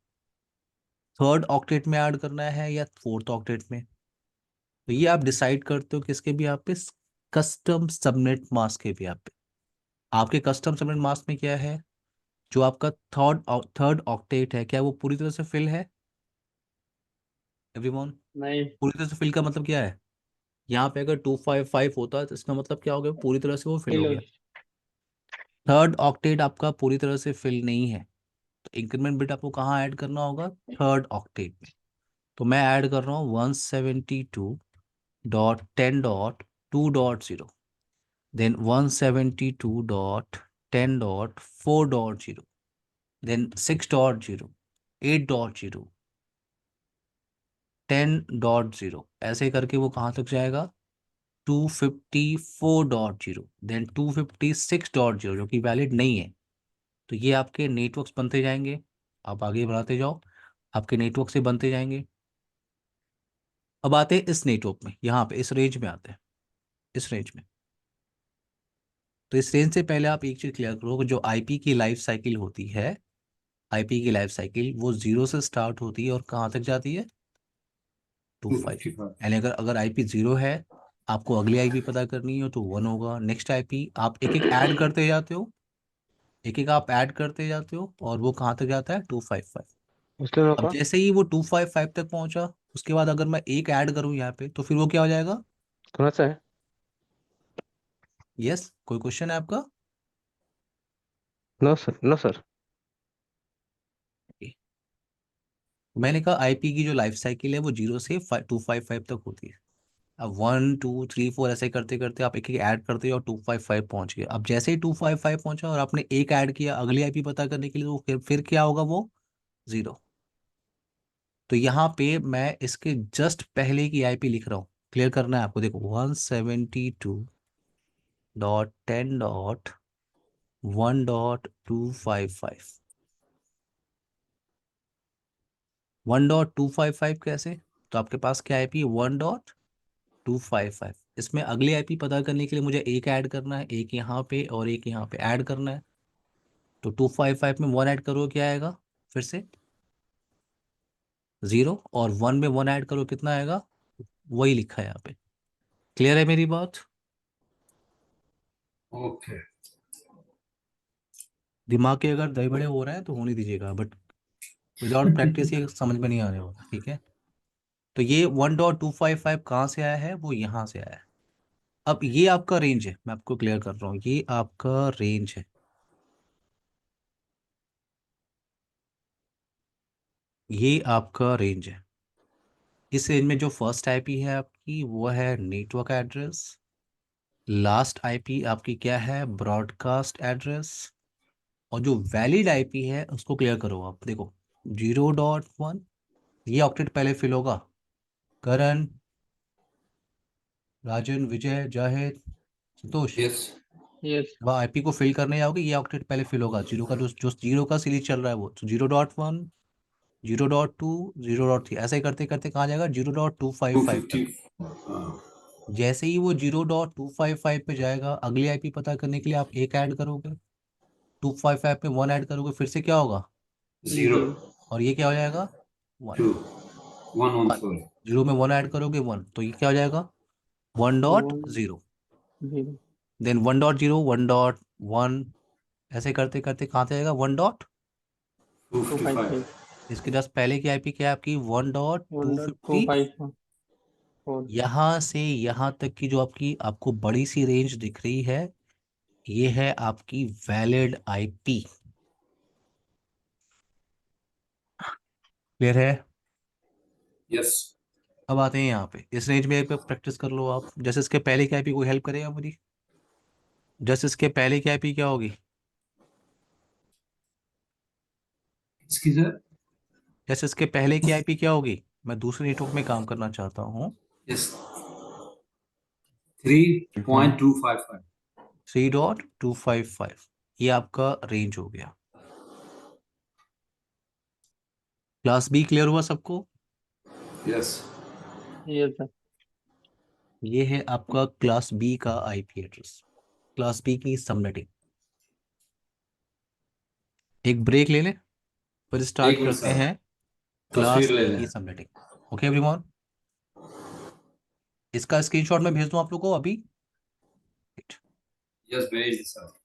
थर्ड ऑक्टेट में ऐड करना है या फोर्थ ऑक्टेट में। तो ये आप डिसाइड करते हो किसके भी आप पे, कस्टम सबनेट मास्क के भी आप पे। आपके कस्टम सबनेट मास्क में क्या है, जो आपका थर्ड ऑक्टेट है, क्या वो पूरी तरह से फिल है एवरीवन? नहीं, पूरी तरह से फिल का मतलब क्या है, यहाँ पे अगर 255 होता तो इसका मतलब क्या हो गया, पूरी तरह से वो फिल हो किलो। गया। थर्ड ऑक्टेट आपका पूरी तरह से फिल नहीं है, तो इंक्रीमेंट बिट आपको कहाँ ऐड करना होगा, थर्ड ऑक्टेट में। तो मैं ऐड कर रहा हूँ 172.10.2.0, देन 172.10.4.0, देन 6.0, 8.0, 10.0, ऐसे करके वो कहाँ तक जाएगा, 254.0, देन 256.0 जो कि वैलिड नहीं है। तो ये आपके नेटवर्क्स बनते जाएंगे, आप आगे बढ़ाते जाओ, आपके नेटवर्क से बनते जाएंगे। अब आते हैं इस नेटवर्क में, यहाँ पे इस रेंज में आते हैं, इस रेंज में। तो इस रेंज से पहले आप एक चीज़ क्लियर करो कि जो आईपी की लाइफ साइकिल होती है, आईपी की लाइफ साइकिल वो 0 से स्टार्ट होती है और कहाँ तक जाती है, 25। 255। यानी अगर अगर आईपी 0 है, आपको अगली आईपी पता करनी हो तो 1 होगा, नेक्स्ट आईपी आप एक एक ऐड करते जाते हो, एक एक आप ऐड करते जाते हो, और वो कहाँ तक जाता है, 255। मुस्लिम अब का जैसे ही वो 255 तक पहुंचा, उसके बाद अगर मैं एक ऐड करूं यहाँ पे, तो फिर वो क्या हो जाएगा। कौन सा है? यस, कोई क्वेश्चन है आपका? No sir, no sir. मैंने कहा आईपी की जो लाइफ साइकिल है वो 0 से 255 तक होती है। अब 1 2 3 4 ऐसे करते करते आप एक एक ऐड करते हो और 255 पहुंच गए। अब जैसे ही 255 पहुंचा और आपने एक ऐड किया अगली आईपी पता करने के लिए, तो फिर क्या होगा, वो 0। तो यहाँ पे मैं इसके जस्ट पहले की आईपी लिख रहा हूँ, क्लियर करना है आपको। देखो 172.10.1.255, 1.255 कैसे, तो आपके पास क्या आईपी, 1.255। इसमें अगली आईपी पता करने के लिए मुझे एक ऐड करना है, एक यहाँ पे और एक यहाँ पे ऐड करना है। तो 255 में 1 ऐड करो क्या आएगा, फिर से 0, और 1 में 1 ऐड करो कितना आएगा, वही लिखा है यहाँ पे। क्लियर है मेरी बात? ओके। दिमाग के अगर दही बड़े हो रहे हैं तो होने दीजिएगा, बट विदाउट प्रैक्टिस ये समझ में नहीं आने वाला, ठीक है। तो ये 1.255 कहाँ से आया है, वो यहाँ से आया है। अब ये आपका रेंज है, मैं आपको क्लियर कर रहा हूँ, ये आपका रेंज है, ये आपका रेंज है। इस रेंज में जो फर्स्ट आईपी है आपकी वो है नेटवर्क एड्रेस, लास्ट आईपी आपकी क्या है, ब्रॉडकास्ट एड्रेस, और जो वैलिड आईपी है उसको क्लियर करो आप। देखो 0.1, ये ऑक्टेट पहले फिल होगा, करण, राजन, विजय, जाहिद, संतोष, यस। यस। वह आईपी को फिल करने जाओगे, ये ऑक्टेट पहले फिल होगा, जीरो का जो जीरो का सीरीज चल रहा है वो, तो 0.1, 0.2, 0.3, ऐसे करते करते कहाँ जाएगा, 0.255 तक। 250। जैसे ही वो 0.255 पे जाएगा, अगली आईपी पता करने के लिए आप एक ऐड करोगे, 255 पे 1 ऐड करोगे, फिर से क्या होगा, 0 और ये क्या हो जाएगा, 1। 2 1 1 1, 4। 0 में 1 ऐड करोगे 1, तो ये क्या हो जाएगा, 1.0, 0 देन 1.0, 1.1, ऐसे करते करते कहाँ से जाएगा, 255। 255 इसके जस्ट पहले की आईपी क्या है आपकी, 1.250। 1.254। यहाँ से यहाँ तक की जो आपकी आपको बड़ी सी रेंज दिख रही है, ये है आपकी वैलिड आईपी। क्लियर है? यस। अब आते हैं यहाँ पे, इस रेंज में एक बार प्रैक्टिस कर लो आप। जैसे इसके पहले की आईपी कोई हेल्प करेगा मुझे, जैसे इसके पहले की आईपी क्या होगी, इसकी सर। जैसे इसके पहले की आईपी क्या होगी, मैं दूसरे नेटवर्क में काम करना चाहता हूँ, यस। 3.255। 3.255, ये आपका रेंज हो गया। क्लास बी क्लियर हुआ सबको? यस ये सर। ये है आपका क्लास बी का आईपी एड्रेस, क्लास बी की सबनेटिंग। एक ब्रेक ले लें, फिर स्टार्ट एक मिनट करते सर, हैं तस्वीर क्लास ले ए लें। की सबनेटिंग। ओके एवरीवन, इसका स्क्रीनशॉट मैं भेज दूं आप लोग को अभी। यस भेज सर।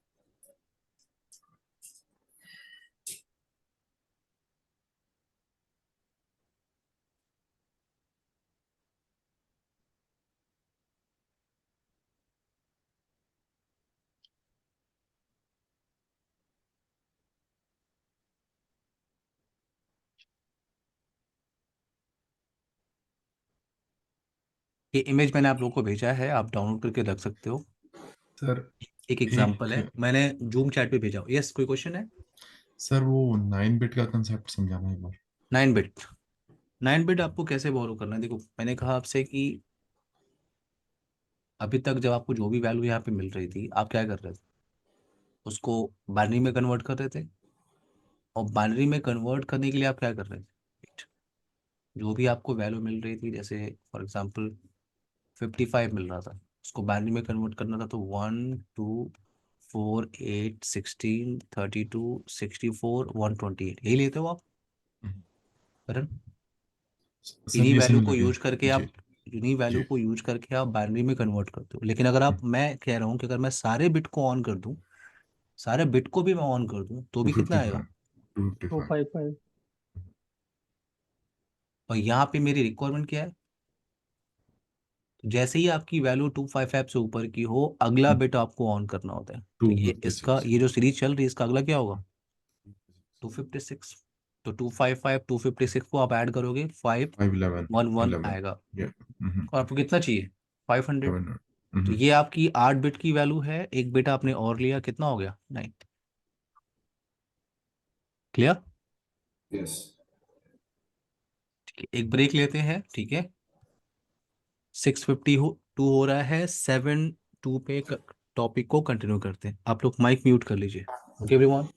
ये इमेज मैंने आप लोगों को भेजा है, आप डाउनलोड करके रख सकते हो। सर एक एग्जांपल है, एक मैंने जूम चैट पे भेजा। यस, कोई क्वेश्चन है? सर वो 9 बिट का कंसेप्ट समझाना एक बार। 9 बिट, 9 बिट आपको कैसे बोरो करना है? देखो, मैंने कहा आपसे कि अभी तक जब आपको जो भी वैल्यू यहाँ पे मिल रही थी, आप क्या कर रहे थे? उसको बाइनरी में कन्वर्ट कर रहे थे। और बाइनरी में कन्वर्ट करने के लिए आप क्या कर रहे थे? जो भी आपको वैल्यू मिल रही थी, जैसे फॉर एग्जांपल 55 मिल रहा था, उसको बाइनरी में कन्वर्ट करना था, तो 1 2 4 8 16 32 64 128 यही लेते हो आप, करण? सर इन्हीं ये वैल्यू समझ को गए। यूज करके जी आप इन्हीं वैल्यू जी। को यूज करके आप बाइनरी में कन्वर्ट करते हो। लेकिन अगर आप, मैं कह रहा हूँ कि अगर मैं सारे बिट को ऑन कर दूं, सारे बिट को भी मैं ऑन कर दूं, तो टू भी कितना फिफ्टी आएगा? फाइव 255। 255। और यहाँ पे मेरी रिक्वायरमेंट क्या है? तो जैसे ही आपकी वैल्यू 255 से ऊपर की हो, अगला बिट आपको ऑन करना होता है। तो ये इसका, 256। ये जो सीरीज चल रही है, इसका अगला क्या होगा? 256। तो 255 256 को आप ऐड करोगे, 511 511 11। आएगा। या और आपको कितना चाहिए? 500। 700। तो ये आपकी 8 बिट की वैल्यू है। एक बिट आपने और लिया, कितना हो गया? 9। क्लियर? यस ठीक है, एक ब्रेक लेते हैं, ठीक है। 6:52 हो रहा है, 7:02 पे टॉपिक को कंटिन्यू करते हैं। आप लोग माइक म्यूट कर लीजिए। Okay everyone.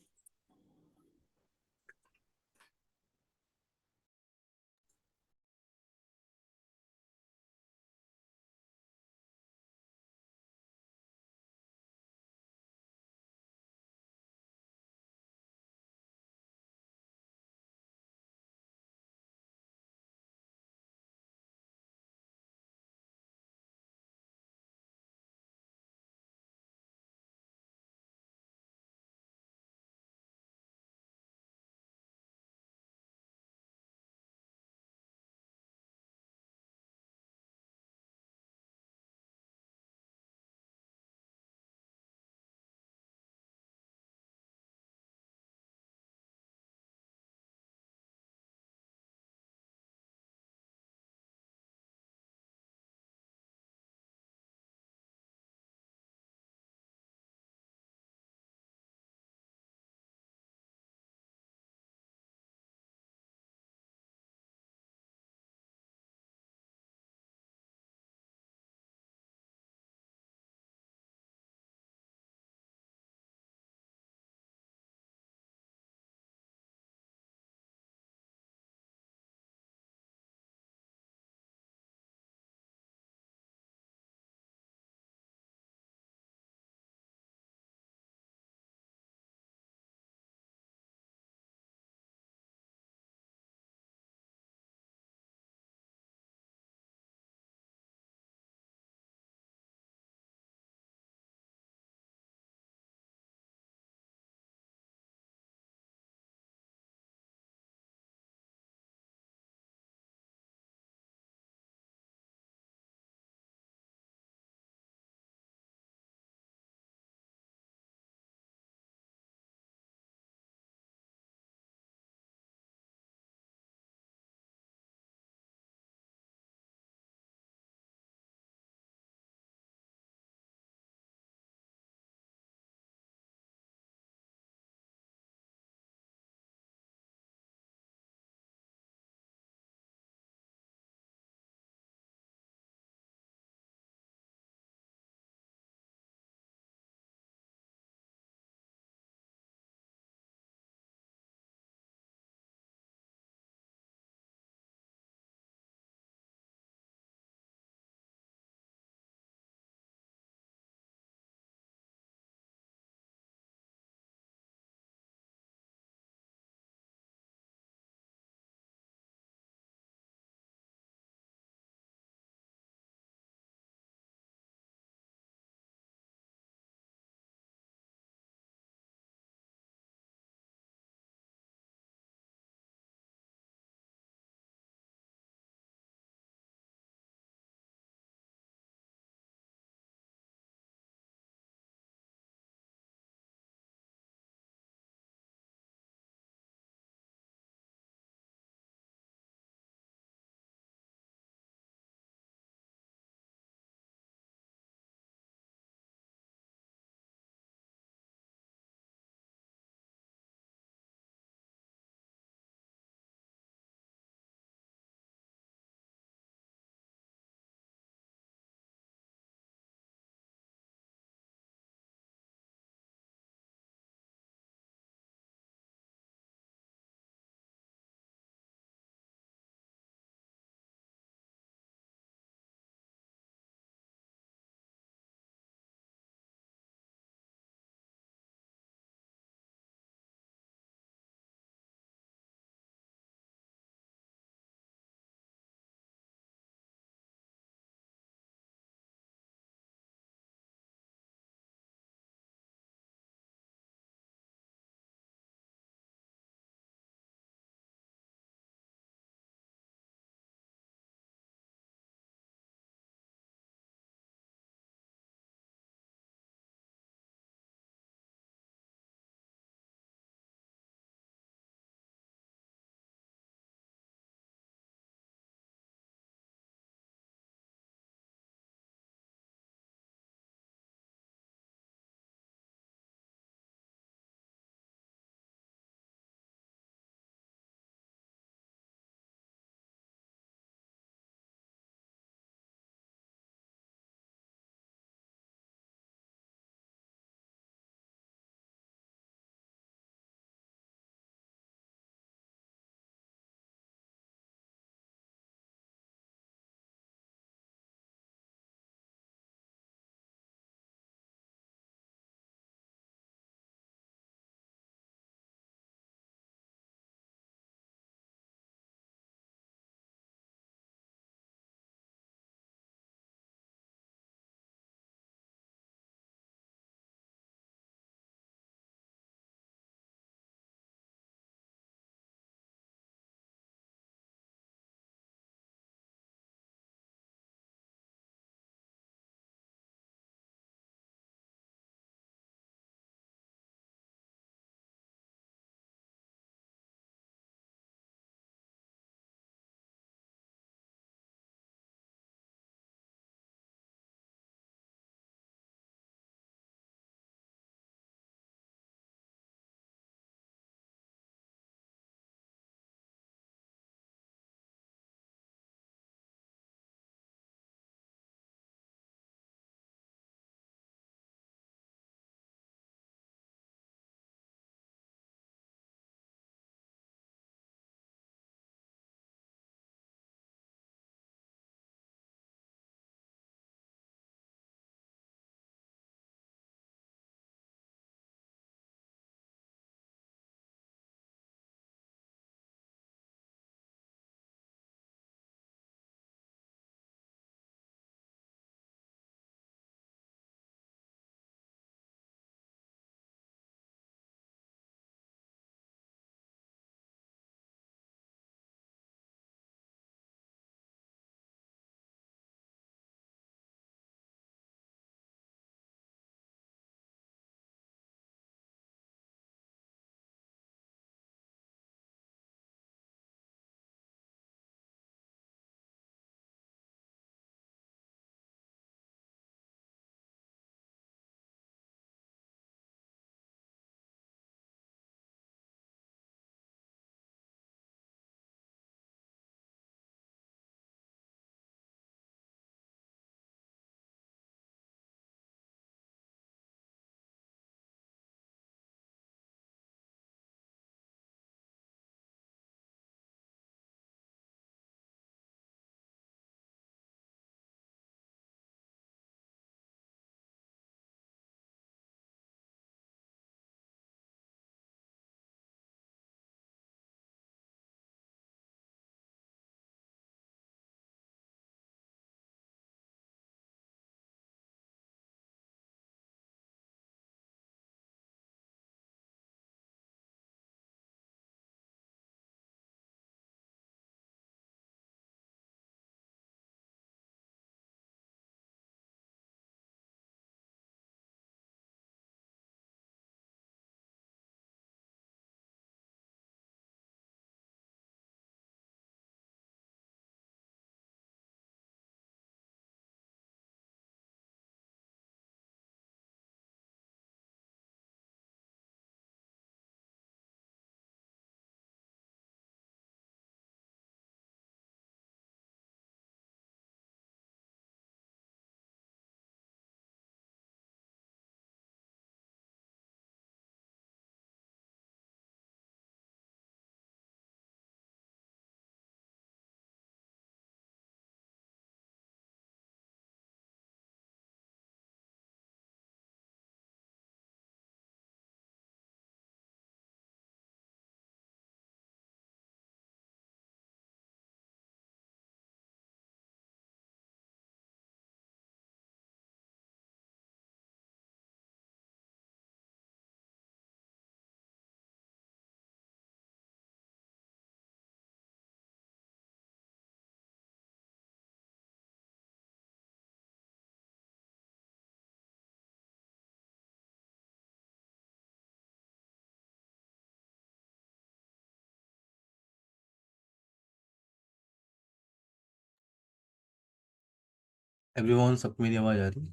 एवरीवन, सबको मेरी आवाज आ रही?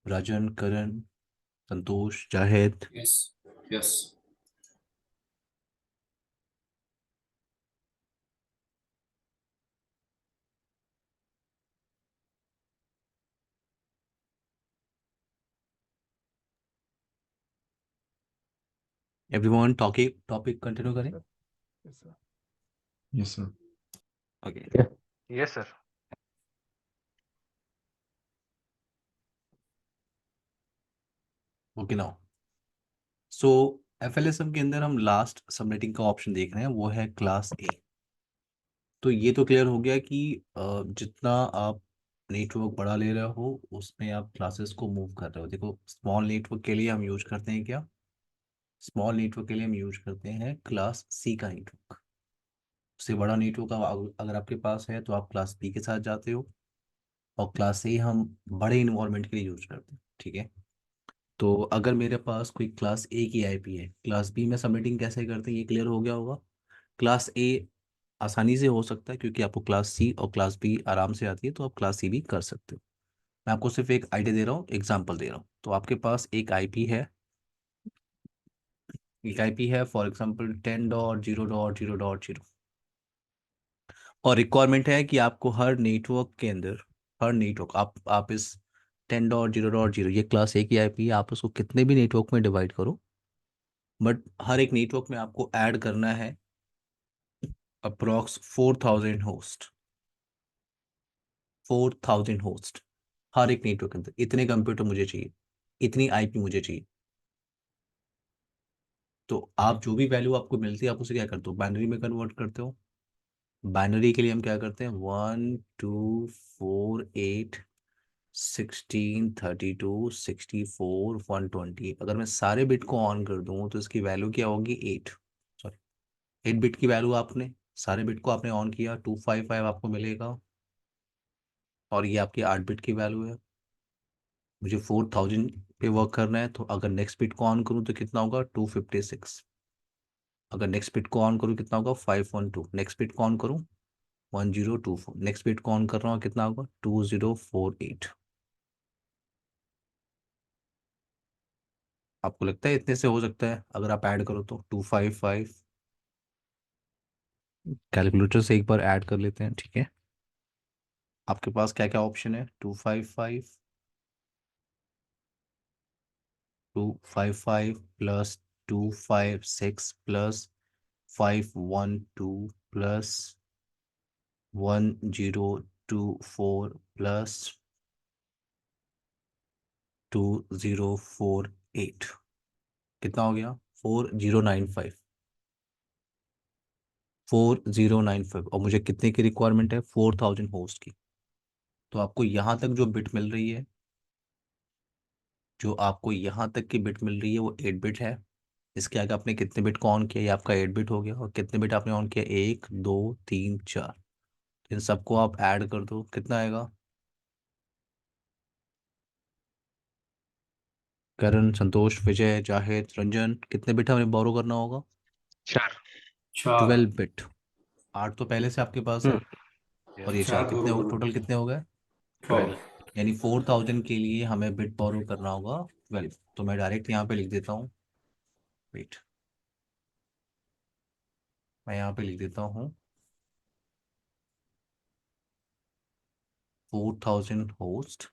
Rajan, Karan, Santosh, Zahid. Yes yes. Everyone, topic continue करें। Yes, sir. Yes, sir. Okay. Yes sir. Okay now, so FLSM के अंदर हम लास्ट सबनेटिंग का ऑप्शन देख रहे हैं, वो है क्लास ए। तो ये तो क्लियर हो गया कि जितना आप नेटवर्क बड़ा ले रहे हो उसमें आप क्लासेस को मूव कर रहे हो। देखो, स्मॉल नेटवर्क के लिए हम यूज करते हैं क्या? स्मॉल नेटवर्क के लिए हम यूज करते हैं क्लास सी का नेटवर्क। उससे बड़ा नेटवर्क अगर आपके पास है तो आप क्लास बी के साथ जाते हो, और क्लास सी हम बड़े इन्वायरमेंट के लिए यूज करते हैं। ठीक है, तो अगर मेरे पास कोई क्लास ए की आईपी है, क्लास बी में सबमिटिंग कैसे करते हैं ये क्लियर हो गया होगा। क्लास ए आसानी से हो सकता है क्योंकि आपको क्लास सी और क्लास बी आराम से आती है, तो आप क्लास सी भी कर सकते हो। मैं आपको सिर्फ एक आइडिया दे रहा हूँ, एग्जांपल दे रहा हूँ। तो आपके पास एक आईपी है फॉर एग्जांपल 10.0.0.0, और रिक्वायरमेंट है कि आपको हर नेटवर्क के अंदर, हर नेटवर्क आप इस 10.0.0, ये क्लास ए की आईपी है, आप उसको कितने भी नेटवर्क में डिवाइड करो, बट हर एक नेटवर्क में आपको ऐड करना है अप्रॉक्स 4000 होस्ट। 4000 होस्ट हर एक नेटवर्क के अंदर। इतने कंप्यूटर मुझे चाहिए, इतनी आईपी मुझे चाहिए। तो आप जो भी वैल्यू आपको मिलती है आप उसे क्या करते हो, बाइनरी में कन्वर्ट करते हो। बाइनरी के लिए हम क्या करते हैं, 1 2 4 8 16 32 64 120। अगर मैं सारे बिट को ऑन कर दूं तो इसकी वैल्यू क्या होगी, 8। सॉरी, 8 बिट की वैल्यू, आपने सारे बिट को आपने ऑन किया, 255 आपको मिलेगा, और ये आपकी 8 बिट की वैल्यू है। मुझे 4000 पे वर्क करना है, तो अगर नेक्स्ट बिट को ऑन करूँ तो कितना होगा, 256। अगर नेक्स्ट बिट को ऑन करूँ कितना होगा, 512। नेक्स्ट बिट को ऑन करूँ 1024। नेक्स्ट बिट को ऑन कर रहा हूँ कितना होगा, 2048। आपको लगता है इतने से हो सकता है अगर आप ऐड करो तो 255? कैलकुलेटर से एक बार ऐड कर लेते हैं, ठीक है। आपके पास क्या क्या ऑप्शन है, 255 प्लस 256 प्लस 512 प्लस 1024 प्लस 2048, कितना हो गया, 4095। 4095, और मुझे कितने की रिक्वायरमेंट है, 4000 होस्ट की। तो आपको यहाँ तक जो बिट मिल रही है, जो आपको यहाँ तक की बिट मिल रही है वो 8 बिट है। इसके आगे आपने कितने बिट को ऑन किया, ये आपका 8 बिट हो गया। और कितने बिट आपने ऑन किया, 1 2 3 4। इन सबको आप ऐड कर दो, कितना आएगा, करण, संतोष, विजय, जाहिद, रंजन, कितने बिट हमें बोरो करना होगा, 4। 12 4। बिट। 8 तो पहले से आपके पास है, और ये 4 4 कितने हो, बरोबर टोटल कितने हो गए, 12। 12। यानी 4000 के लिए हमें बिट बोरो करना होगा 12। तो मैं डायरेक्ट यहाँ पे लिख देता हूँ, वेट, मैं यहाँ पे लिख देता हूँ 4000 होस्ट,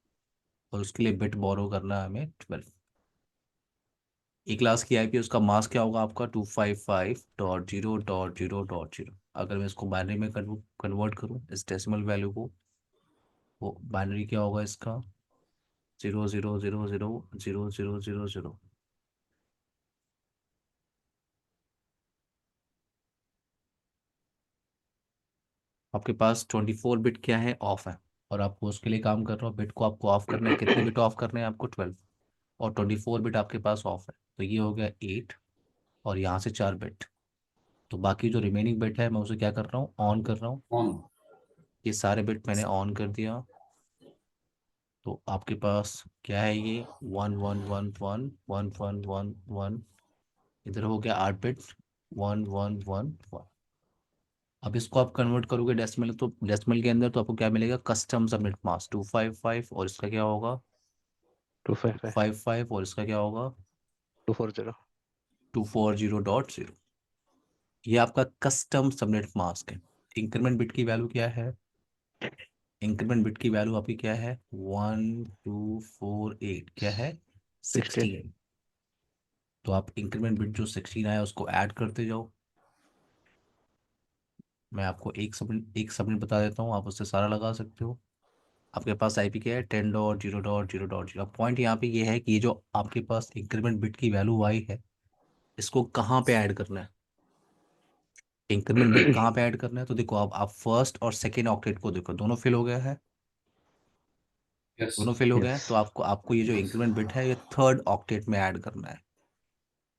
और उसके लिए बिट बोरो करना है हमें 12। एक क्लास की आईपी, उसका मास्क क्या होगा आपका, 255.0.0.0। अगर मैं इसको बाइनरी में कन्वर्ट करूँ इस डेसिमल वैल्यू को, वो बाइनरी क्या होगा इसका, 0 0 0 0 0 0 0 0। आपके पास 24 बिट क्या है, ऑफ है, और आपको उसके लिए काम कर रहा हो, बिट को आपको ऑफ करना है। कितने बिट ऑफ करने हैं आपको, 12, और 24 बिट आपके पास ऑफ है, तो ये हो गया 8, और यहाँ से 4 बिट। तो बाकी जो रिमेनिंग बिट है मैं उसे क्या कर रहा हूँ, ऑन कर रहा हूँ। ऑन। ये सारे बिट मैंने ऑन कर दिया। तो आपके पास क्या है, ये 1111 1111, इधर हो गया 8 बिट, 1111। अब इसको आप कन्वर्ट करोगे डेसिमल, तो डेसिमल के अंदर तो आपको क्या मिलेगा, कस्टम सबनेट मास्क 255, और इसका क्या होगा 255 55, और इसका क्या होगा 240 240.0। ये आपका कस्टम सबनेट मास्क है। इंक्रीमेंट बिट की वैल्यू क्या है, इंक्रीमेंट बिट की वैल्यू आपकी क्या है 1248, क्या है 16 16। तो आप इंक्रीमेंट बिट जो 16 आया उसको ऐड करते जाओ। मैं आपको एक सबनेट बता देता हूँ, आप उससे सारा लगा सकते हो। आपके पास आईपी क्या है 10.0.0.0। पॉइंट यहाँ पे ये है कि ये जो आपके पास इंक्रीमेंट बिट की वैल्यू आई है, इसको कहाँ पे ऐड करना है, इंक्रीमेंट बिट कहाँ पे ऐड करना है। तो देखो आप फर्स्ट और सेकेंड ऑक्टेट को देखो, दोनों फिल हो गया है, यस दोनों फिल हो गए हैं। यस तो आपको आपको ये जो इंक्रीमेंट बिट है ये थर्ड ऑक्टेट में ऐड करना है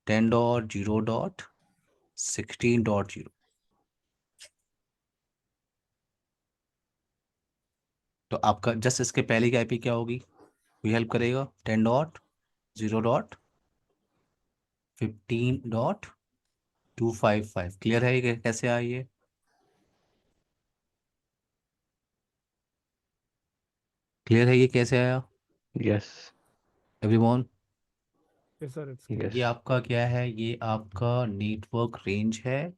10.0.16.0। तो आपका जस्ट इसके पहले की आईपी क्या होगी, कोई हेल्प करेगा, 10.0.15.255। क्लियर है ये कैसे आया ये, क्लियर है ये कैसे आया yes everyone. Yes, sir, it's clear. ये यस आपका क्या है, ये आपका नेटवर्क रेंज है,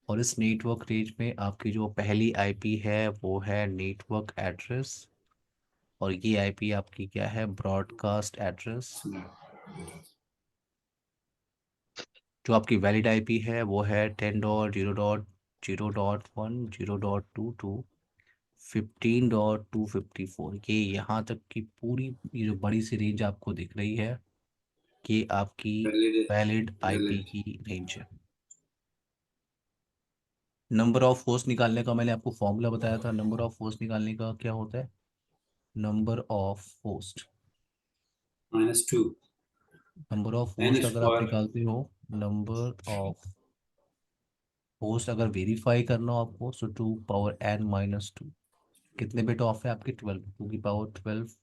और इस नेटवर्क रेंज में आपकी जो पहली आईपी है वो है नेटवर्क एड्रेस, और ये आईपी आपकी क्या है, ब्रॉडकास्ट एड्रेस। जो आपकी वैलिड आईपी है वो है 10.0.0.1 0.2 15.254। ये यहाँ तक की पूरी ये जो बड़ी सी रेंज आपको दिख रही है, कि आपकी वैलिड वैलिड आईपी वैलिड की रेंज है। नंबर ऑफ होस्ट निकालने का मैंने आपको फॉर्मूला बताया था, नंबर ऑफ होस्ट निकालने का क्या होता है, number of host, -2 number of n host अगर आप स्क्वायर निकालते हो, नंबर ऑफ होस्ट अगर वेरीफाई करना हो आपको, सो 2 power n-2, कितने बिट ऑफ है आपके 12, 2 की पावर 12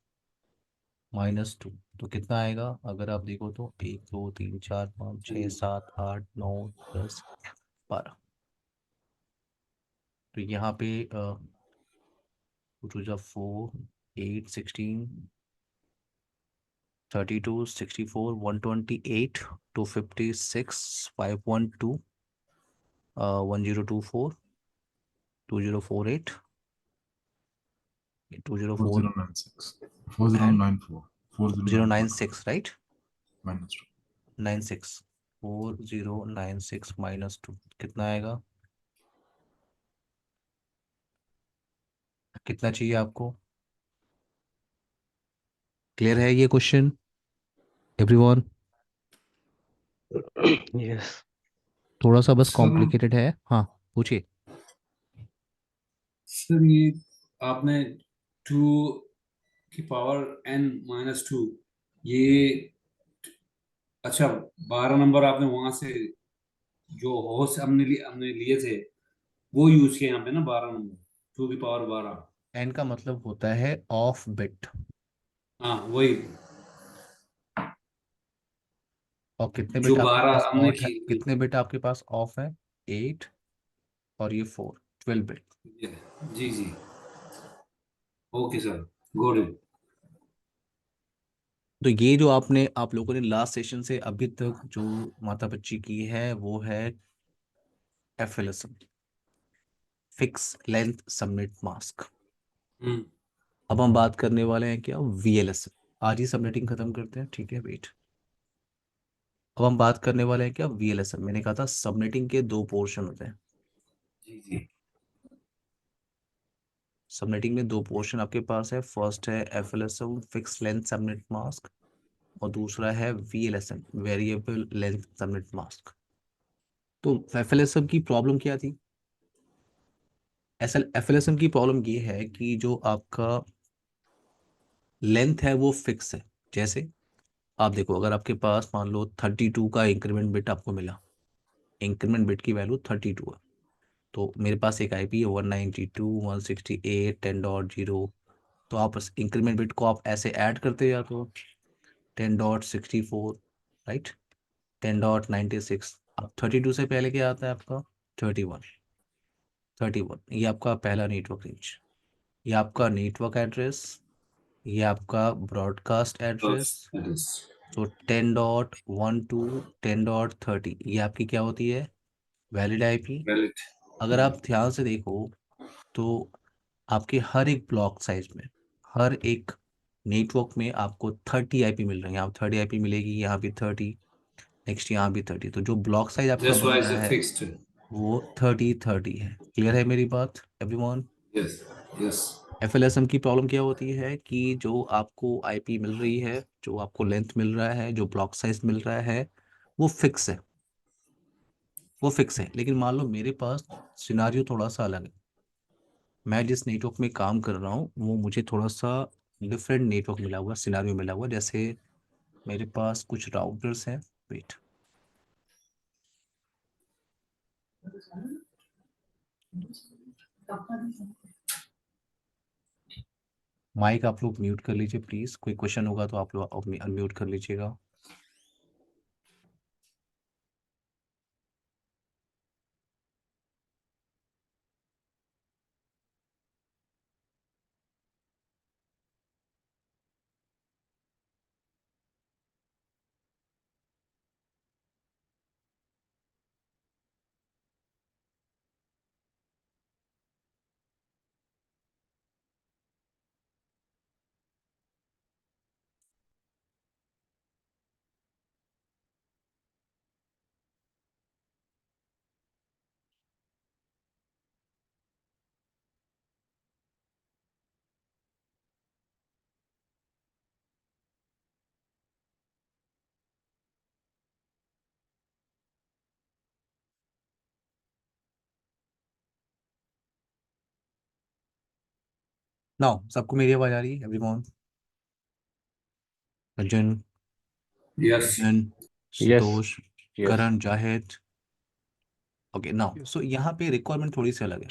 -2, तो कितना आएगा अगर आप देखो तो 1 2 3 4 5 6 7 8 9 10 12। तो यहाँ पे 2 4 8 16 32 64 128 256 512 1024 2048 2004 4096 4094 4094 096 राइट, -2 96 4096 -2 कितना आएगा, कितना चाहिए आपको, क्लियर है ये क्वेश्चन एवरीवन। यस थोड़ा सा बस सर कॉम्प्लिकेटेड है, हाँ पूछिए। सर ये आपने 2 की पावर n-2, ये अच्छा 12 नंबर आपने वहां से जो होस्ट हमने लिए थे वो यूज किया यहाँ पे ना, 12 नंबर 2 की पावर 12। एन का मतलब होता है ऑफ बिट, हाँ वही और कितने जो बिट आपके 12 पास हमने ऑफ है, की कितने बिट आपके पास ऑफ है 8, और ये 4 12 बिट। जी जी ओके सर गॉट इट। तो ये जो आपने आप लोगों ने लास्ट सेशन से अभी तक जो माता बच्ची की है वो है एफएलएसएम, फिक्स लेंथ सबनेट मास्क। हम्म अब हम बात करने वाले हैं क्या, वीएलएसएम। आज ही सबनेटिंग खत्म करते हैं, ठीक है वेट। अब हम बात करने वाले हैं क्या, वीएलएसएम। मैंने कहा था सबनेटिंग के दो पोर्शन होते हैं, जी जी सबनेटिंग में दो पोर्शन आपके पास है, फर्स्ट है एफएलएसएम फिक्स लेंथ सबनेट मास्क, और दूसरा है वीएलएसएम वेरिएबल लेंथ सबनेट मास्क। तो एफएलएसएम की प्रॉब्लम क्या थी, एसल एफएलएसएम की प्रॉब्लम ये है कि जो आपका लेंथ है वो फिक्स है। जैसे आप देखो, अगर आपके पास मान लो 32 का इंक्रीमेंट बिट आपको मिला, इंक्रीमेंट बिट की वैल्यू 32 है, तो मेरे पास एक आईपी है 192.168.10.0। तो आप इंक्रीमेंट बिट को आप ऐसे ऐड करते जाते हो 10.64, राइट, 10.96। अब 32 से पहले क्या आता है आपका 31, 31, ये आपका पहला नेटवर्क रेंज, ये आपका नेटवर्क एड्रेस, ये आपका ब्रॉडकास्ट एड्रेस। एड्रेस। तो 10.1 to 10.30 ये आपकी क्या होती है, वैलिड आईपी। वैलिड। अगर आप ध्यान से देखो तो आपके हर एक ब्लॉक साइज में, हर एक नेटवर्क में आपको 30 आईपी मिल रहे हैं। यहाँ 30 आईपी मिलेगी, यहाँ भी 30, नेक्स्ट यहाँ भी 30। तो जो ब्लॉक साइज आपका दैट्स बन व्हाई रहा इट्स है फिक्स्ड। वो 30 है। क्लियर है मेरी बात एवरीवन? Yes yes. एफएलएसएम की प्रॉब्लम क्या होती है कि जो आपको आईपी मिल रही है, जो आपको लेंथ मिल रहा है, जो ब्लॉक साइज मिल रहा है, वो फिक्स है, वो फिक्स है। लेकिन मान लो मेरे पास सिनारियो थोड़ा सा अलग है, मैं जिस नेटवर्क में काम कर रहा हूँ वो मुझे थोड़ा सा डिफरेंट नेटवर्क मिला हुआ, सिनारियो मिला हुआ। जैसे मेरे पास कुछ राउटर्स हैं, वेट, माइक आप लोग म्यूट कर लीजिए प्लीज, कोई क्वेश्चन होगा तो आप लोग अनम्यूट कर लीजिएगा। नाउ सबको मेरी आवाज आ रही है एवरीवन? रंजन, यस जन, Yes. Santosh, Yes. Karan, Zahid. Okay now Yes. So यहाँ पे रिक्वायरमेंट थोड़ी सी अलग है।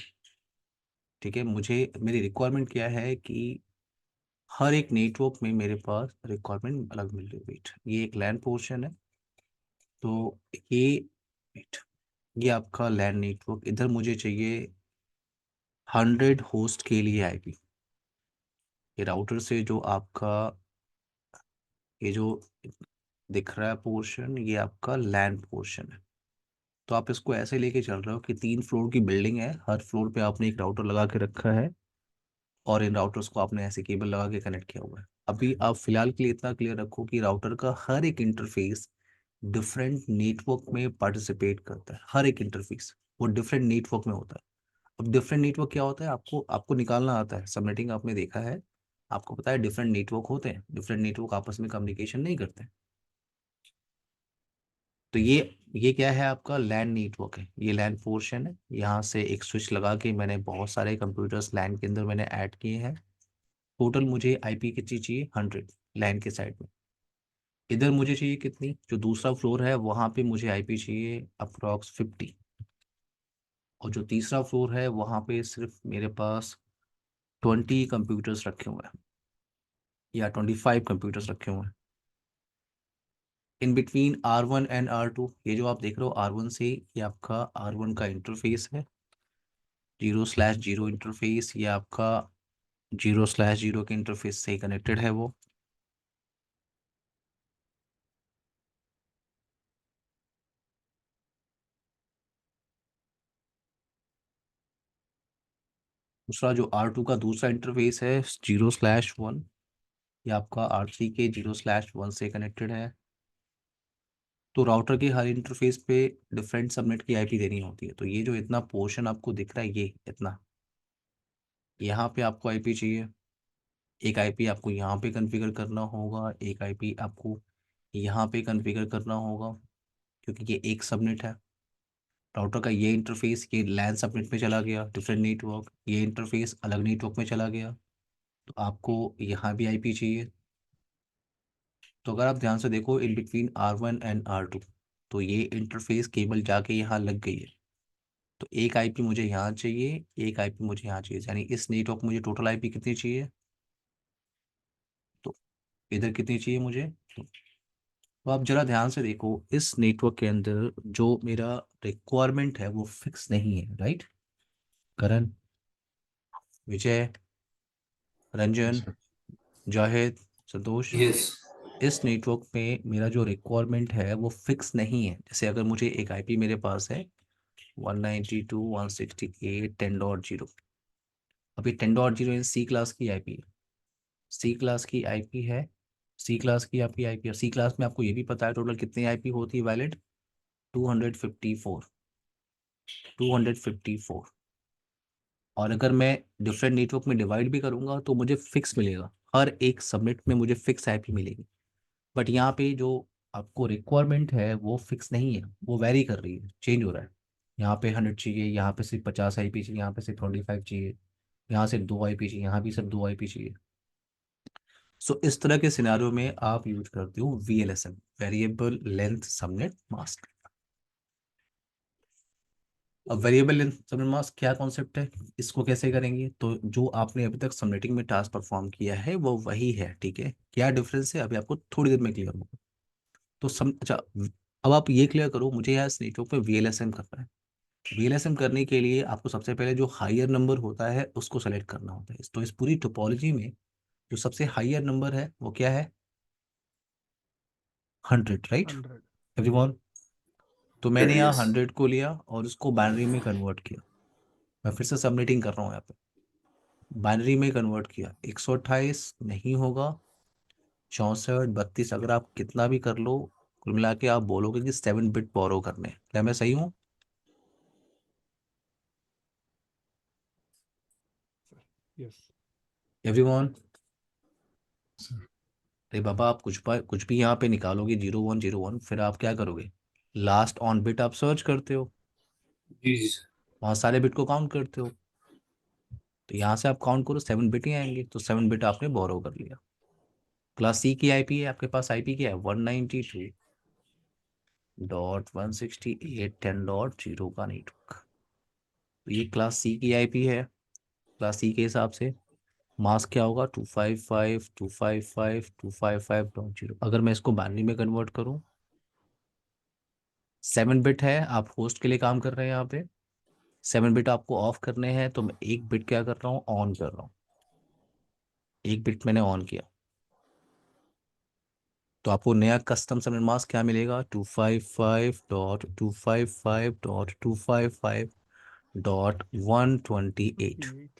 ठीक है, मुझे मेरी रिक्वायरमेंट क्या है कि हर एक नेटवर्क में मेरे पास रिक्वायरमेंट अलग मिल रही है। वेट, ये एक लैन पोर्शन है, तो ये वेट, ये आपका लैन नेटवर्क, इधर मुझे चाहिए 100 होस्ट के लिए आईपी। ये राउटर से जो आपका ये जो दिख रहा है पोर्शन, ये आपका लैन पोर्शन है। तो आप इसको ऐसे लेके चल रहे हो कि 3 फ्लोर की बिल्डिंग है, हर फ्लोर पे आपने एक राउटर लगा के रखा है और इन राउटर्स को आपने ऐसे केबल लगा के कनेक्ट किया हुआ है। अभी आप फिलहाल के लिए इतना क्लियर रखो कि राउटर का हर एक इंटरफेस डिफरेंट नेटवर्क में पार्टिसिपेट करता है। हर एक इंटरफेस वो डिफरेंट नेटवर्क में होता है। अब डिफरेंट नेटवर्क क्या होता है, आपको आपको निकालना आता है। सबनेटिंग आपने देखा है, आपको पता है डिफरेंट नेटवर्क होते हैं, डिफरेंट नेटवर्क आपस में कम्युनिकेशन नहीं करते। तो ये क्या है, आपका लैन नेटवर्क है, ये लैन पोर्शन है। यहाँ से एक स्विच लगा के मैंने बहुत सारे कंप्यूटर्स लैन के अंदर मैंने ऐड किए हैं। टोटल मुझे आईपी कितनी चाहिए, 100 लैन के साइड में। इधर मुझे चाहिए कितनी, जो दूसरा फ्लोर है वहाँ पे मुझे आईपी चाहिए अप्रॉक्स 50, और जो तीसरा फ्लोर है वहाँ पे सिर्फ मेरे पास 20 कंप्यूटर्स रखे हुए हैं, या 25 कंप्यूटर्स रखे हुए हैं। In between R1 and R2, ये जो आप देख रहे हो R1 से, ये आपका R1 का इंटरफेस है, 0/0 इंटरफेस, ये आपका 0/0 के इंटरफेस से कनेक्टेड है वो। दूसरा जो R2 का दूसरा इंटरफेस है 0/1, ये आपका R3 के 0/1 से कनेक्टेड है। तो राउटर के हर इंटरफेस पे डिफरेंट सबनेट की आईपी देनी होती है। तो ये जो इतना पोर्शन आपको दिख रहा है, ये इतना, यहाँ पे आपको आईपी चाहिए। एक आईपी आपको यहाँ पे कॉन्फ़िगर करना होगा, एक आईपी आपको यहाँ पे कॉन्फ़िगर करना होगा, क्योंकि ये एक सबनेट है। राउटर का ये इंटरफेस ये लैन सबनेट में चला गया, डिफरेंट नेटवर्क, ये इंटरफेस अलग नेटवर्क में चला गया। तो आपको यहाँ भी आईपी चाहिए। तो अगर आप ध्यान से देखो in between R1 and R2, तो ये इंटरफेस केबल जाके यहाँ लग गई है। तो एक आईपी मुझे यहाँ चाहिए, एक आईपी मुझे यहाँ चाहिए, यानी इस नेटवर्क मुझे टोटल आईपी कितनी चाहिए, तो इधर कितनी चाहिए मुझे। तो आप जरा ध्यान से देखो, इस नेटवर्क के अंदर जो मेरा रिक्वायरमेंट है वो फिक्स नहीं है, राइट। करण, विजय, रंजन, Yes, sir. जाहिद, संतोष, यस इस नेटवर्क पे मेरा जो रिक्वायरमेंट है वो फिक्स नहीं है। जैसे अगर मुझे एक आईपी मेरे पास है 192.168.10.0, अभी 10.0 इन सी क्लास की आईपी है, सी क्लास की आईपी है, सी क्लास की आपकी आईपी है। सी क्लास में आपको ये भी पता है टोटल कितनी आईपी होती है वैलिड, 254, 254। और अगर मैं डिफरेंट नेटवर्क में डिवाइड भी करूंगा तो मुझे फिक्स मिलेगा, हर एक सबनेट में मुझे फिक्स आईपी मिलेगी। बट यहाँ पे जो आपको रिक्वायरमेंट है वो फिक्स नहीं है, वो वेरी कर रही है, चेंज हो रहा है। यहाँ पे 100 चाहिए, यहाँ पे सिर्फ 50 आईपी चाहिए, यहाँ पे सिर्फ 25 चाहिए, यहाँ से 2 आईपी चाहिए, यहाँ भी सिर्फ 2 आईपी चाहिए। सो इस तरह के सिनारियो में आप यूज करते हो VLSM, variable length subnet mask. अब वेरिएबल लेंथ सबनेट मास्क क्या कॉन्सेप्ट है, इसको कैसे करेंगे, तो जो आपने अभी तक सबनेटिंग में टास्क परफॉर्म किया है वो वही है, ठीक है। क्या डिफरेंस है अभी आपको थोड़ी देर में क्लियर होगा। तो अच्छा, अब आप ये क्लियर करो, मुझे यहाँ इस नेटवर्क पे VLSM करना है। VLSM करने के लिए आपको सबसे पहले जो हायर नंबर होता है उसको सेलेक्ट करना होता है। तो इस पूरी टोपोलॉजी में जो सबसे हायर नंबर है वो क्या है, 100, राइट 100. एवरीवन। तो मैंने यहाँ यस 100 को लिया और उसको बाइनरी में कन्वर्ट किया। मैं फिर से सबमिटिंग कर रहा हूँ यहाँ पे, बाइनरी में कन्वर्ट किया, 128 नहीं होगा, 64, 32, अगर आप कितना भी कर लो, कुल मिला के आप बोलोगे कि 7 बिट बोरो करने हैं। क्या मैं सही हूँ Sir. Yes. एवरीवन? Sir. अरे बाबा, आप कुछ भी यहाँ पे निकालोगे 0101, फिर आप क्या करोगे, लास्ट ऑन बिट आप सर्च करते हो, जी जी सर वहाँ सारे बिट को काउंट करते हो। तो यहाँ से आप काउंट करो 7 बिट ही आएंगे, तो 7 बिट आपने बोरो कर लिया। क्लास सी की आईपी है आपके पास, आईपी क्या है 192.168.10.0 का नेटवर्क। तो ये क्लास सी की आईपी है। क्लास सी के हिसाब से मास्क क्या होगा, 255.255.255.0। अगर मैं इसको बाइनरी में कन्वर्ट करूँ, 7 बिट है, आप होस्ट के लिए काम कर रहे हैं यहाँ पे, 7 बिट आपको ऑफ करने हैं, तो मैं एक बिट क्या कर रहा हूँ, ऑन कर रहा हूँ। एक बिट मैंने ऑन किया, तो आपको नया कस्टम सबनेट मास्क क्या मिलेगा, 255.255.255.128। 28.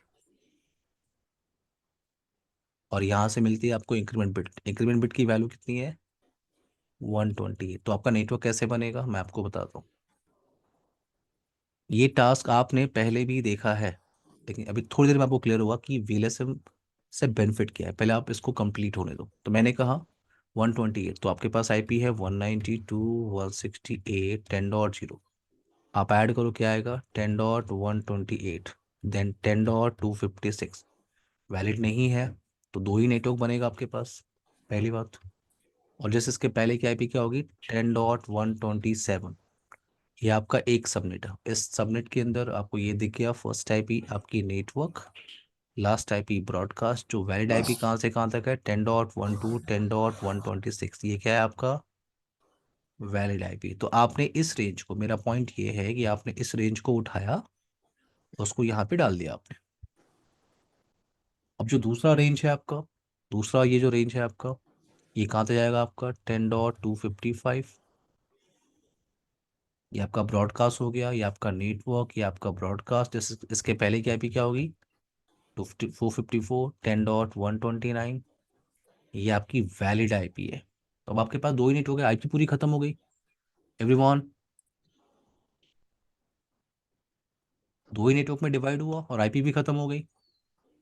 और यहाँ से मिलती है आपको इंक्रीमेंट बिट, इंक्रीमेंट बिट की वैल्यू कितनी है, 128। तो आपका नेटवर्क कैसे बनेगा मैं आपको बताता हूँ। ये टास्क आपने पहले भी देखा है, लेकिन अभी थोड़ी देर में आपको क्लियर होगा कि VLSM से बेनिफिट क्या है। पहले आप इसको कंप्लीट होने दो। तो मैंने कहा 128, तो आपके पास आईपी है 192.168.10.0। आप ऐड करो क्या आएगा, 10.128, देन 10.256। वैलिड नहीं है तो दो ही नेटवर्क बनेगा आपके पास, पहली बात। और जैसे इसके पहले की आईपी क्या होगी, 10.127। ये आपका एक सबनेट है। इस सबनेट के अंदर आपको ये दिख गया, फर्स्ट आईपी आपकी नेटवर्क, लास्ट आईपी ब्रॉडकास्ट। जो वैलिड आईपी कहाँ से कहाँ तक है, 10.12, 10.126, ये क्या है आपका वैलिड आईपी। तो आपने इस रेंज को, मेरा पॉइंट ये है कि आपने इस रेंज को उठाया, उसको यहाँ पे डाल दिया आपने। अब जो दूसरा रेंज है आपका, दूसरा ये जो रेंज है आपका, ये कहाँ तक जाएगा आपका, 10.255। ये आपका ब्रॉडकास्ट हो गया, ये आपका नेटवर्क, ये आपका ब्रॉडकास्ट। इसके पहले की आईपी क्या होगी, 454, 10.129। ये आपकी वैलिड आईपी है। तो अब आपके पास दो ही नेटवर्क है, आईपी पूरी खत्म हो गई एवरीवन। दो ही नेटवर्क में डिवाइड हुआ और आईपी भी खत्म हो गई।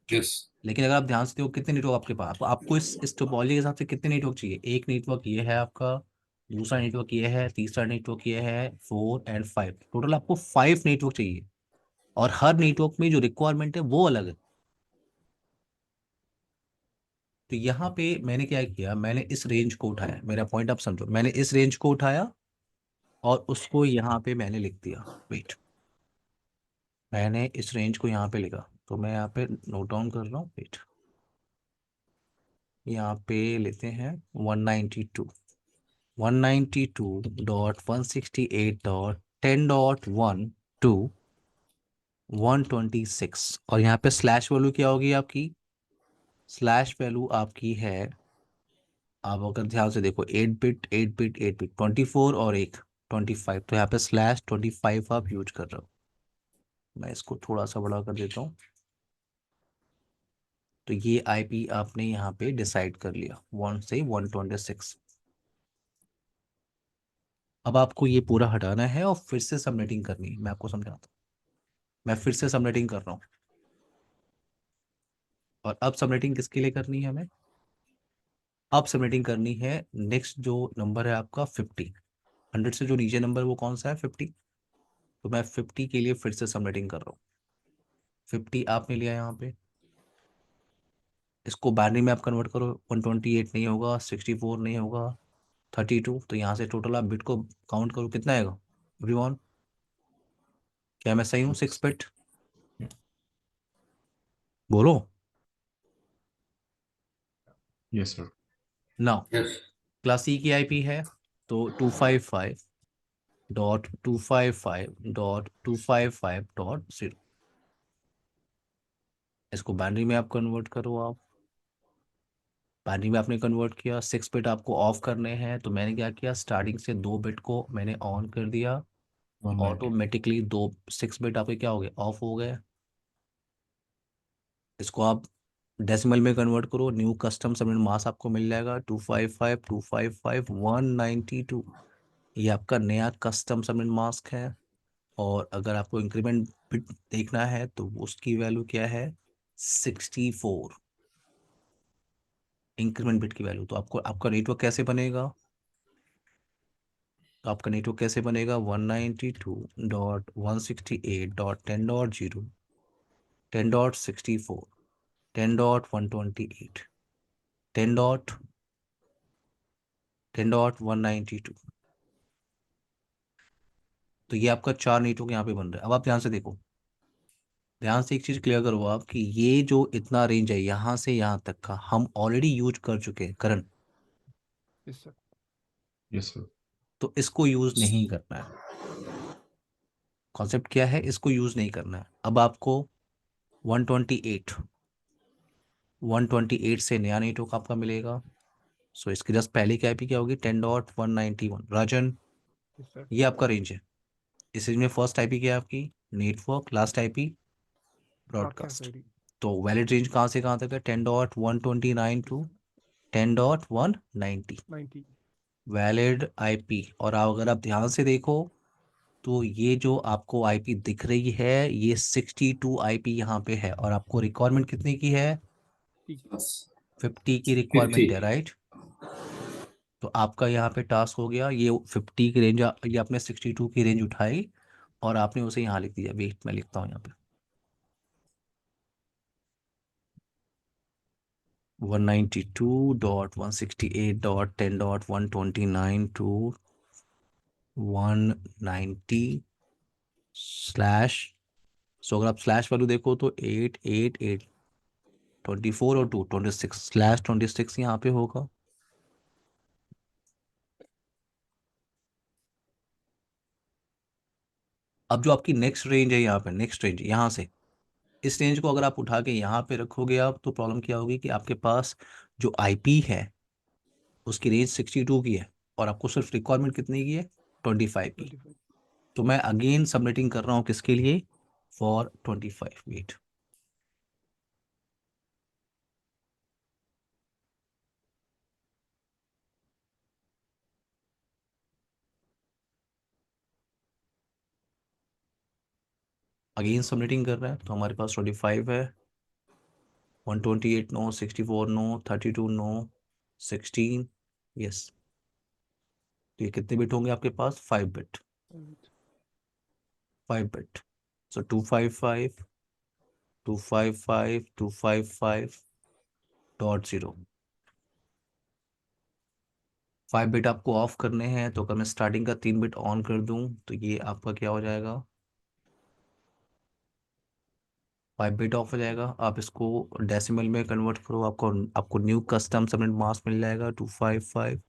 यस लेकिन अगर आप ध्यान से देखो कितने नेटवर्क आपके पास, आपको इस टोपोलॉजी के हिसाब से कितने नेटवर्क चाहिए, एक नेटवर्क ये है आपका, दूसरा नेटवर्क ये है, तीसरा नेटवर्क ये है, 4 एंड 5, टोटल आपको 5 नेटवर्क चाहिए। और हर नेटवर्क में जो रिक्वायरमेंट है वो अलग है। तो यहाँ पे मैंने क्या किया, मैंने इस रेंज को उठाया, मेरा पॉइंट आप समझो, मैंने इस रेंज को उठाया और उसको यहाँ पे मैंने लिख दिया। वेट, मैंने इस रेंज को यहाँ पे लिखा, तो मैं यहाँ पे नोट डाउन कर रहा हूँ। वेट, यहाँ पे लेते हैं 192, 192.168.10.12, 126 और यहाँ पे स्लैश वैल्यू क्या होगी आपकी? स्लैश वैल्यू आपकी है, आप अगर ध्यान से देखो 8 बिट 8 बिट 8 बिट 24 और एक 25, तो यहाँ पे स्लैश 25 आप यूज कर रहे हो। मैं इसको थोड़ा सा बड़ा कर देता हूँ। तो ये आईपी आपने यहाँ पे डिसाइड कर लिया 1 से 126। अब आपको ये पूरा हटाना है और फिर से सबनेटिंग करनी है। मैं आपको समझाता हूँ, मैं फिर से सबनेटिंग कर रहा हूँ। और अब सबनेटिंग किसके लिए करनी है हमें? अब सबनेटिंग करनी है नेक्स्ट जो नंबर है आपका 50। 100 से जो नीचे नंबर वो कौन सा है? 50। तो मैं 50 के लिए फिर से सबनेटिंग कर रहा हूँ। 50 आपने लिया यहाँ पे, इसको बाइनरी में आप कन्वर्ट करो। 128 नहीं होगा, 64 नहीं होगा, 32। तो यहाँ से टोटल आप बिट को काउंट करो, कितना आएगा एवरीवन? क्या मैं सही हूँ? 6 बिट बोलो। Yes, sir. Now yes class C की आईपी है तो 255.255.255.0। इसको बाइनरी में आप कन्वर्ट करो। आप बाइनरी में आपने कन्वर्ट किया, 6 बिट आपको ऑफ करने हैं। तो मैंने क्या किया, स्टार्टिंग से 2 बिट को मैंने ऑन कर दिया। 190. ऑटोमेटिकली 6 बिट आपके क्या हो गए? ऑफ हो गए। इसको आप डेसिमल में कन्वर्ट करो, न्यू कस्टम सबनेट मास आपको मिल जाएगा 255.255.192। ये आपका नया कस्टम सबनेट मास्क है। और अगर आपको इंक्रीमेंट बिट देखना है तो उसकी वैल्यू क्या है? 64 इंक्रीमेंट बिट की वैल्यू। तो आपको आपका नेटवर्क कैसे बनेगा? तो आपका नेटवर्क कैसे बनेगा? 192.168.10.0, 10.64, 10.128, 10.192। तो ये आपका 4 नेटवर्क यहाँ पे बन रहा है। अब आप ध्यान से देखो, ध्यान से एक चीज क्लियर करो आप कि ये जो इतना रेंज है यहाँ से यहाँ तक का हम ऑलरेडी यूज कर चुके हैं करण। Yes, sir. Yes, sir. तो इसको यूज नहीं करना है। कॉन्सेप्ट क्या है? इसको यूज नहीं करना है। अब आपको 128 128 से नया नेटवर्क आपका मिलेगा। सो इसके जस्ट पहले की आईपी क्या होगी? 10.191। राजन, Yes, sir. ये आपका रेंज है। इस रेंज में फर्स्ट आईपी क्या है आपकी? Network, last IP Broadcast broadcast. ID. तो वैलिड रेंज कहाँ से कहाँ तक है? 10.129 टू 10.190 90. Valid IP. और अगर आप ध्यान से देखो तो ये जो आपको आईपी दिख रही है ये 62 आईपी यहाँ पे है। और आपको रिक्वायरमेंट कितने की है? 50 की 50 रिक्वायरमेंट है, राइट? तो आपका यहाँ पे टास्क हो गया, ये 50 की रेंज, ये आपने 62 की रेंज उठाई और आपने उसे यहाँ लिख दिया। वेट, मैं लिखता हूँ यहाँ पे 192.168.10.129 टू 190 स्लैश। सो अगर आप स्लैश वैल्यू देखो तो 888 24 और 2 26 स्लैश 26 यहाँ पे होगा। अब जो आपकी नेक्स्ट रेंज है यहाँ पे, नेक्स्ट रेंज यहाँ से, इस रेंज को अगर आप उठा के यहाँ पे रखोगे आप, तो प्रॉब्लम क्या होगी कि आपके पास जो आईपी है उसकी रेंज 62 की है और आपको सिर्फ रिक्वायरमेंट कितनी की है? 25 की। 25. तो मैं अगेन सबमिटिंग कर रहा हूँ किसके लिए? फॉर 25। वेट, अगेन सबमिटिंग कर रहे हैं तो हमारे पास 25 है, 128 नो, 64 नो, 32 नो, 16 यस। तो ये कितने बिट होंगे आपके पास? 5 बिट। 5 बिट। सो 255 255 255.0। 5 बिट आपको ऑफ करने हैं। तो अगर मैं स्टार्टिंग का 3 बिट ऑन कर दूं तो ये आपका क्या हो जाएगा? 5 बिट ऑफ हो जाएगा। आप इसको डेसिमल में कन्वर्ट करो, आपको आपको न्यू कस्टम सबनेट मास्क मिल जाएगा 255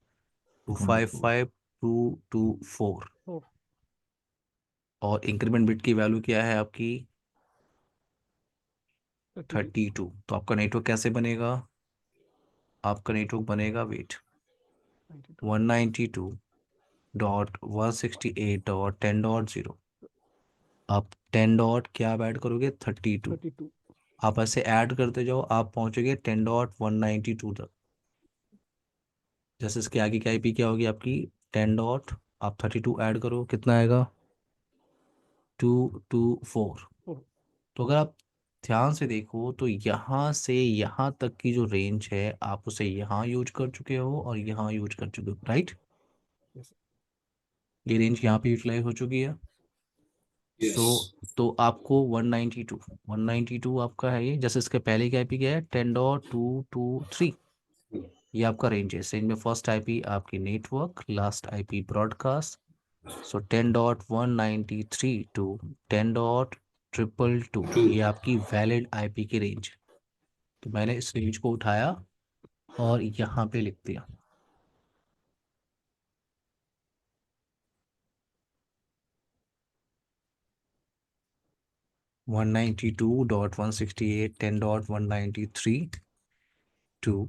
255 224। 4. और इंक्रीमेंट बिट की वैल्यू क्या है आपकी? 32। तो आपका नेटवर्क कैसे बनेगा? आपका नेटवर्क बनेगा, वेट, 192.168.10.0। आप 10 डॉट क्या ऐड करोगे? 32। 32. आप ऐसे ऐड करते जाओ, आप पहुंचोगे 10.192 तक। जैसे इसके आगे की आईपी क्या होगी आपकी? 10 डॉट, आप 32 ऐड करो, कितना आएगा? 224। Oh, तो अगर आप ध्यान से देखो तो यहाँ से यहाँ तक की जो रेंज है आप उसे यहाँ यूज कर चुके हो और यहाँ यूज कर चुके हो, राइट? yes, sir. ये रेंज यहाँ पे यूटिलाइज हो चुकी है। यस तो आपको 192 आपका है ये। जैसे इसके पहले की आईपी क्या है? 10.223। ये आपका रेंज है। इस रेंज में फर्स्ट आईपी आपकी network, last IP broadcast. So 10.193 to 10.222 to ये आपकी वैलिड आईपी की रेंज है। तो मैंने इस रेंज को उठाया और यहाँ पे लिख दिया। वन 192.168 10.193 टू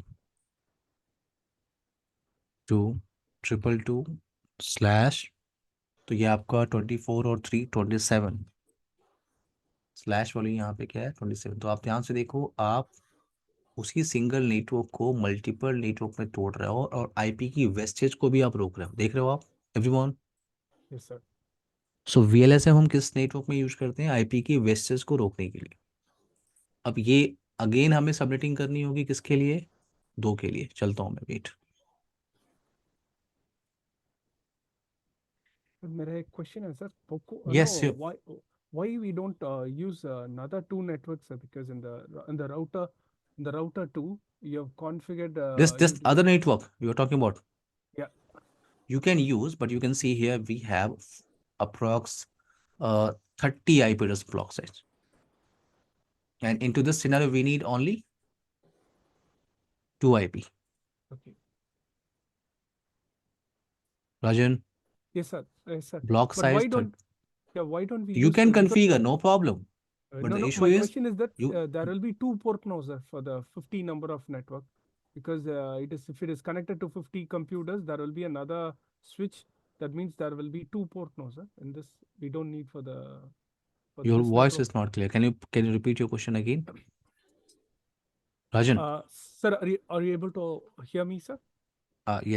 222 स्लैश, तो ये आपका 24 और 3 27, स्लैश वाली यहाँ पे क्या है? 27। तो आप ध्यान से देखो, आप उसी सिंगल नेटवर्क को मल्टीपल नेटवर्क में तोड़ रहे हो और आईपी की वेस्टेज को भी आप रोक रहे हो। देख रहे हो आप एवरीवन? Yes, sir. सो वीएलएसएम हम किस नेटवर्क में यूज करते हैं? आईपी की वेस्टेज को रोकने के लिए। अब ये अगेन हमें सबनेटिंग करनी होगी, किसके लिए? 2 के लिए। चलता हूँ मैं, वेट। मेरा एक क्वेश्चन है sir, Poco yes, no, why we don't use another two networks, sir? Because in the router 2 you have configured this other network you are talking about, yeah, you can use, but you can see here we have approx 30 IP address block size, and into this scenario we need only 2 IP. okay, Rajan, yes sir, yes sir, block but why size don't why don't we you use can because configure, no problem, but no the no issue my is question is that you there will be two port nodes, sir, for the 50 number of network, because if it is connected to 50 computers there will be another switch, that means there will be two port nodes, sir, in this we don't need for your this voice network. is not clear. Can you repeat your question again, Rajan? Sir, are you able to hear me, sir?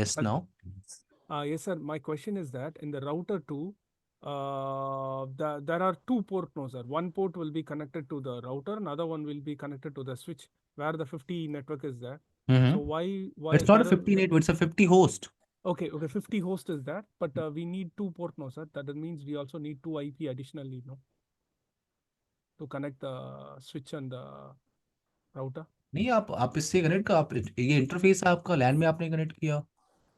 Yes, Hello? now. Yes, sir. My question is that in the router 2, there are two port nodes, sir. One port will be connected to the router, another one will be connected to the switch where the 50 network is there. So It's not a 50 network, it's a 50 host. okay, 50 host is there, but we need two port nodes, sir. That means we also need two IP additionally, no, to connect the switch and the router. नहीं, आप इससे connect कर, आप ये interface आपका लैन में आपने connect किया,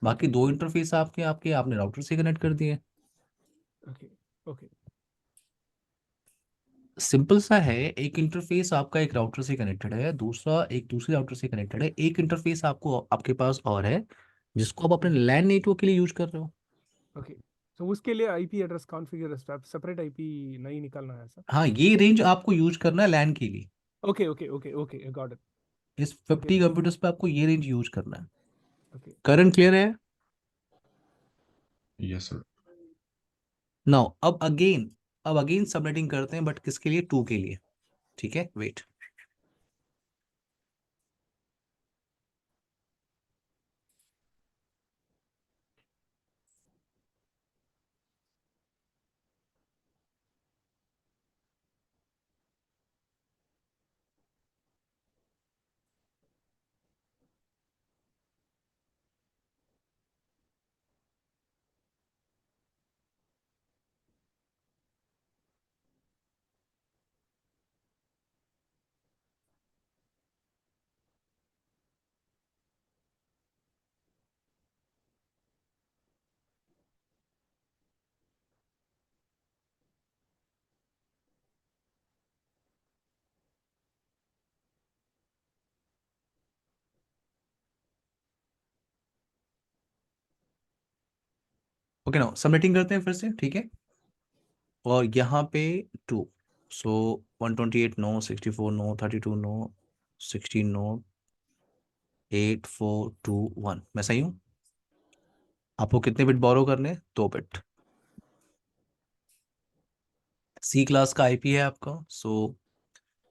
बाकी Okay, 2 इंटरफेस आपके आपने राउटर से कनेक्ट कर दिए। okay, okay, सिंपल सा है, एक इंटरफेस आपका एक राउटर से कनेक्टेड है, दूसरा एक दूसरे राउटर से कनेक्टेड है, एक इंटरफेस आपको आपके पास और है जिसको आप अपने लैन नेटवर्क के लिए यूज कर रहे हो। okay. So उसके लिए IP address configure separate IP नहीं निकालना है, सर? हाँ, ये रेंज आपको यूज करना है लैन के लिए। Okay, I got it. इस Okay, 50 कंप्यूटर्स पे आपको ये रेंज यूज करना है। okay. करंट क्लियर है? Yes, sir. नाउ अब अगेन सबनेटिंग करते हैं, बट किसके लिए? 2 के लिए। ठीक है, वेट। ओके, नाउ सबनेटिंग करते हैं फिर से, ठीक है। और यहाँ पे 2, सो 128 नो, 64 नो, 32 नो, 16 नो, 8 4 2 1। मैं सही हूँ? आपको कितने बिट बोरो करने? 2 बिट। सी क्लास का आईपी है आपका, सो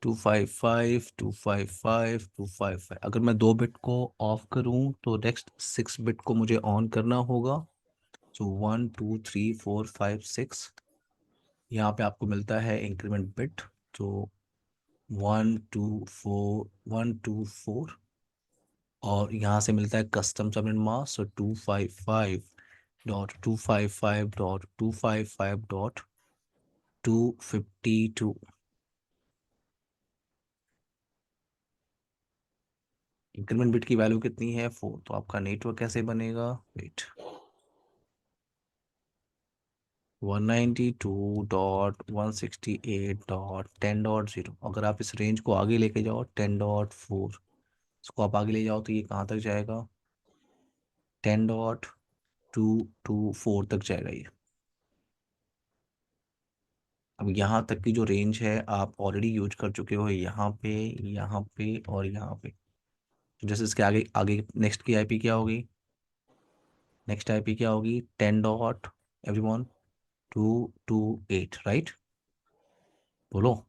255 255 255। अगर मैं 2 बिट को ऑफ करूं तो नेक्स्ट 6 बिट को मुझे ऑन करना होगा। सो 1 2 3 4 5 6। यहाँ पे आपको मिलता है इंक्रीमेंट बिट, तो 1 2 4 1 2 4, और यहाँ से मिलता है कस्टम सबनेट मास्क। सो 255.255.255.252। इंक्रीमेंट बिट की वैल्यू कितनी है? 4। तो आपका नेटवर्क कैसे बनेगा? वेट, 192.168.10.0। अगर आप इस रेंज को आगे लेके जाओ 10.4, इसको आप आगे ले जाओ तो ये कहाँ तक जाएगा? 10.224 तक जाएगा ये। अब यहाँ तक की जो रेंज है आप ऑलरेडी यूज कर चुके हो, यहाँ पे, यहाँ पे और यहाँ पे। तो जैसे इसके आगे आगे नेक्स्ट की आईपी क्या होगी? नेक्स्ट आईपी क्या होगी? 10.228, राइट? बोलो,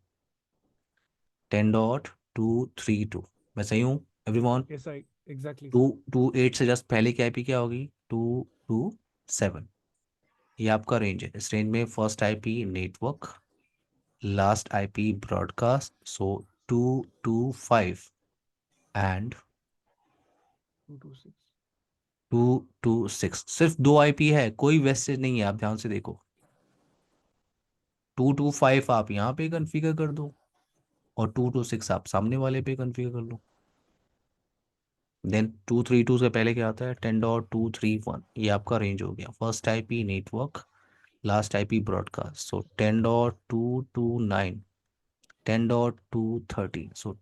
10.232। मैं सही हूँ everyone? Yes, I exactly, to sir. 28 से जस्ट पहले की आईपी क्या होगी? 227। ये आपका रेंज है। इस रेंज में first IP network, last IP broadcast. So 225 and 226. 226। सिर्फ 2 आईपी है, कोई वेस्टेज नहीं है। आप ध्यान से देखो, 225 आप यहाँ पे कॉन्फ़िगर कर दो और 226 आप सामने वाले पे कॉन्फ़िगर कर लो। देन 232 से पहले क्या आता है? 10.231। ये आपका रेंज हो गया। First IP network, last IP broadcast. So 10.229, 10.230। So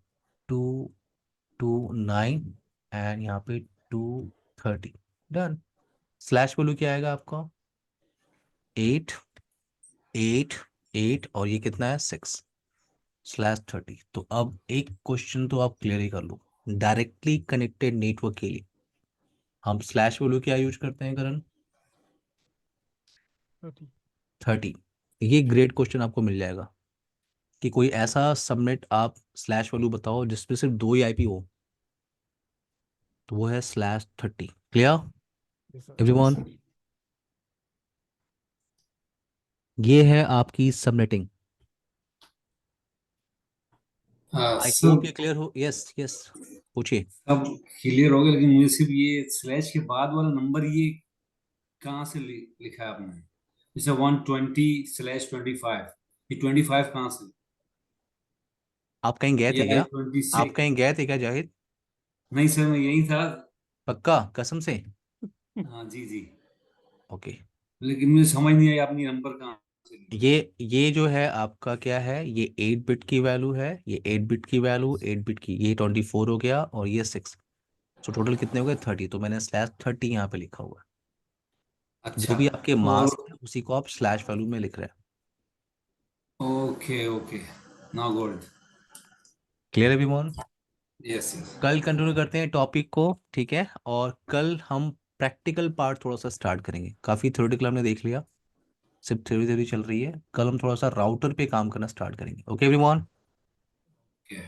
229 and यहाँ पे 230। डन। स्लैश वैल्यू क्या आएगा आपका? 8 8 8, और ये कितना है? 6/30। तो अब एक क्वेश्चन तो आप क्लियर ही कर लो। डायरेक्टली कनेक्टेड नेटवर्क के लिए हम स्लैश वैल्यू क्या यूज करते हैं करण? 30. 30। ये ग्रेट क्वेश्चन आपको मिल जाएगा कि कोई ऐसा सबनेट आप स्लैश वैल्यू बताओ जिसमें सिर्फ 2 ही आईपी हो, तो वो है /30। Clear Yes, sir. एवरीवन? ये है आपकी सबनेटिंग। आई सर होप ये क्लियर हो। यस यस, पूछिए। अब क्लियर हो गया, लेकिन मुझे सिर्फ ये स्लैश के बाद वाला नंबर ये कहाँ से लिखा है आपने? जैसे 120/25, ये 25 कहाँ से? आप कहीं गए थे या क्या? 26? आप कहीं गए थे क्या जाहिद? नहीं सर, मैं यही था। पक्का कसम से? हाँ जी जी, ओके। लेकिन मुझे समझ नहीं आई आपने नंबर कहाँ से लिया। ये जो है आपका क्या है? ये 8 बिट की वैल्यू है, ये 8 बिट की वैल्यू, 8 बिट की, ये 24 हो गया और ये 6। सो टोटल कितने हो गए? 30। तो मैंने /30 यहाँ पे लिखा हुआ है। जो अच्छा, भी आपके और मास्क है उसी को आप स्लैश वैल्यू में लिख रहे हैं। Okay okay, now got it. Clear है विमोन? Yes yes. कल कंटिन्यू करते हैं टॉपिक को, ठीक है? और कल हम प्रैक्टिकल पार्ट थोड़ा सा स्टार्ट करेंगे। काफ़ी थ्योरेटिकल हमने देख लिया, सिर्फ थ्योरी थ्योरी चल रही है। कल हम थोड़ा सा राउटर पे काम करना स्टार्ट करेंगे। Okay everyone, okay,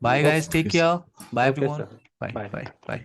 bye okay guys, sir. Take care. Bye Okay, everyone. sir. Bye Bye. Bye bye.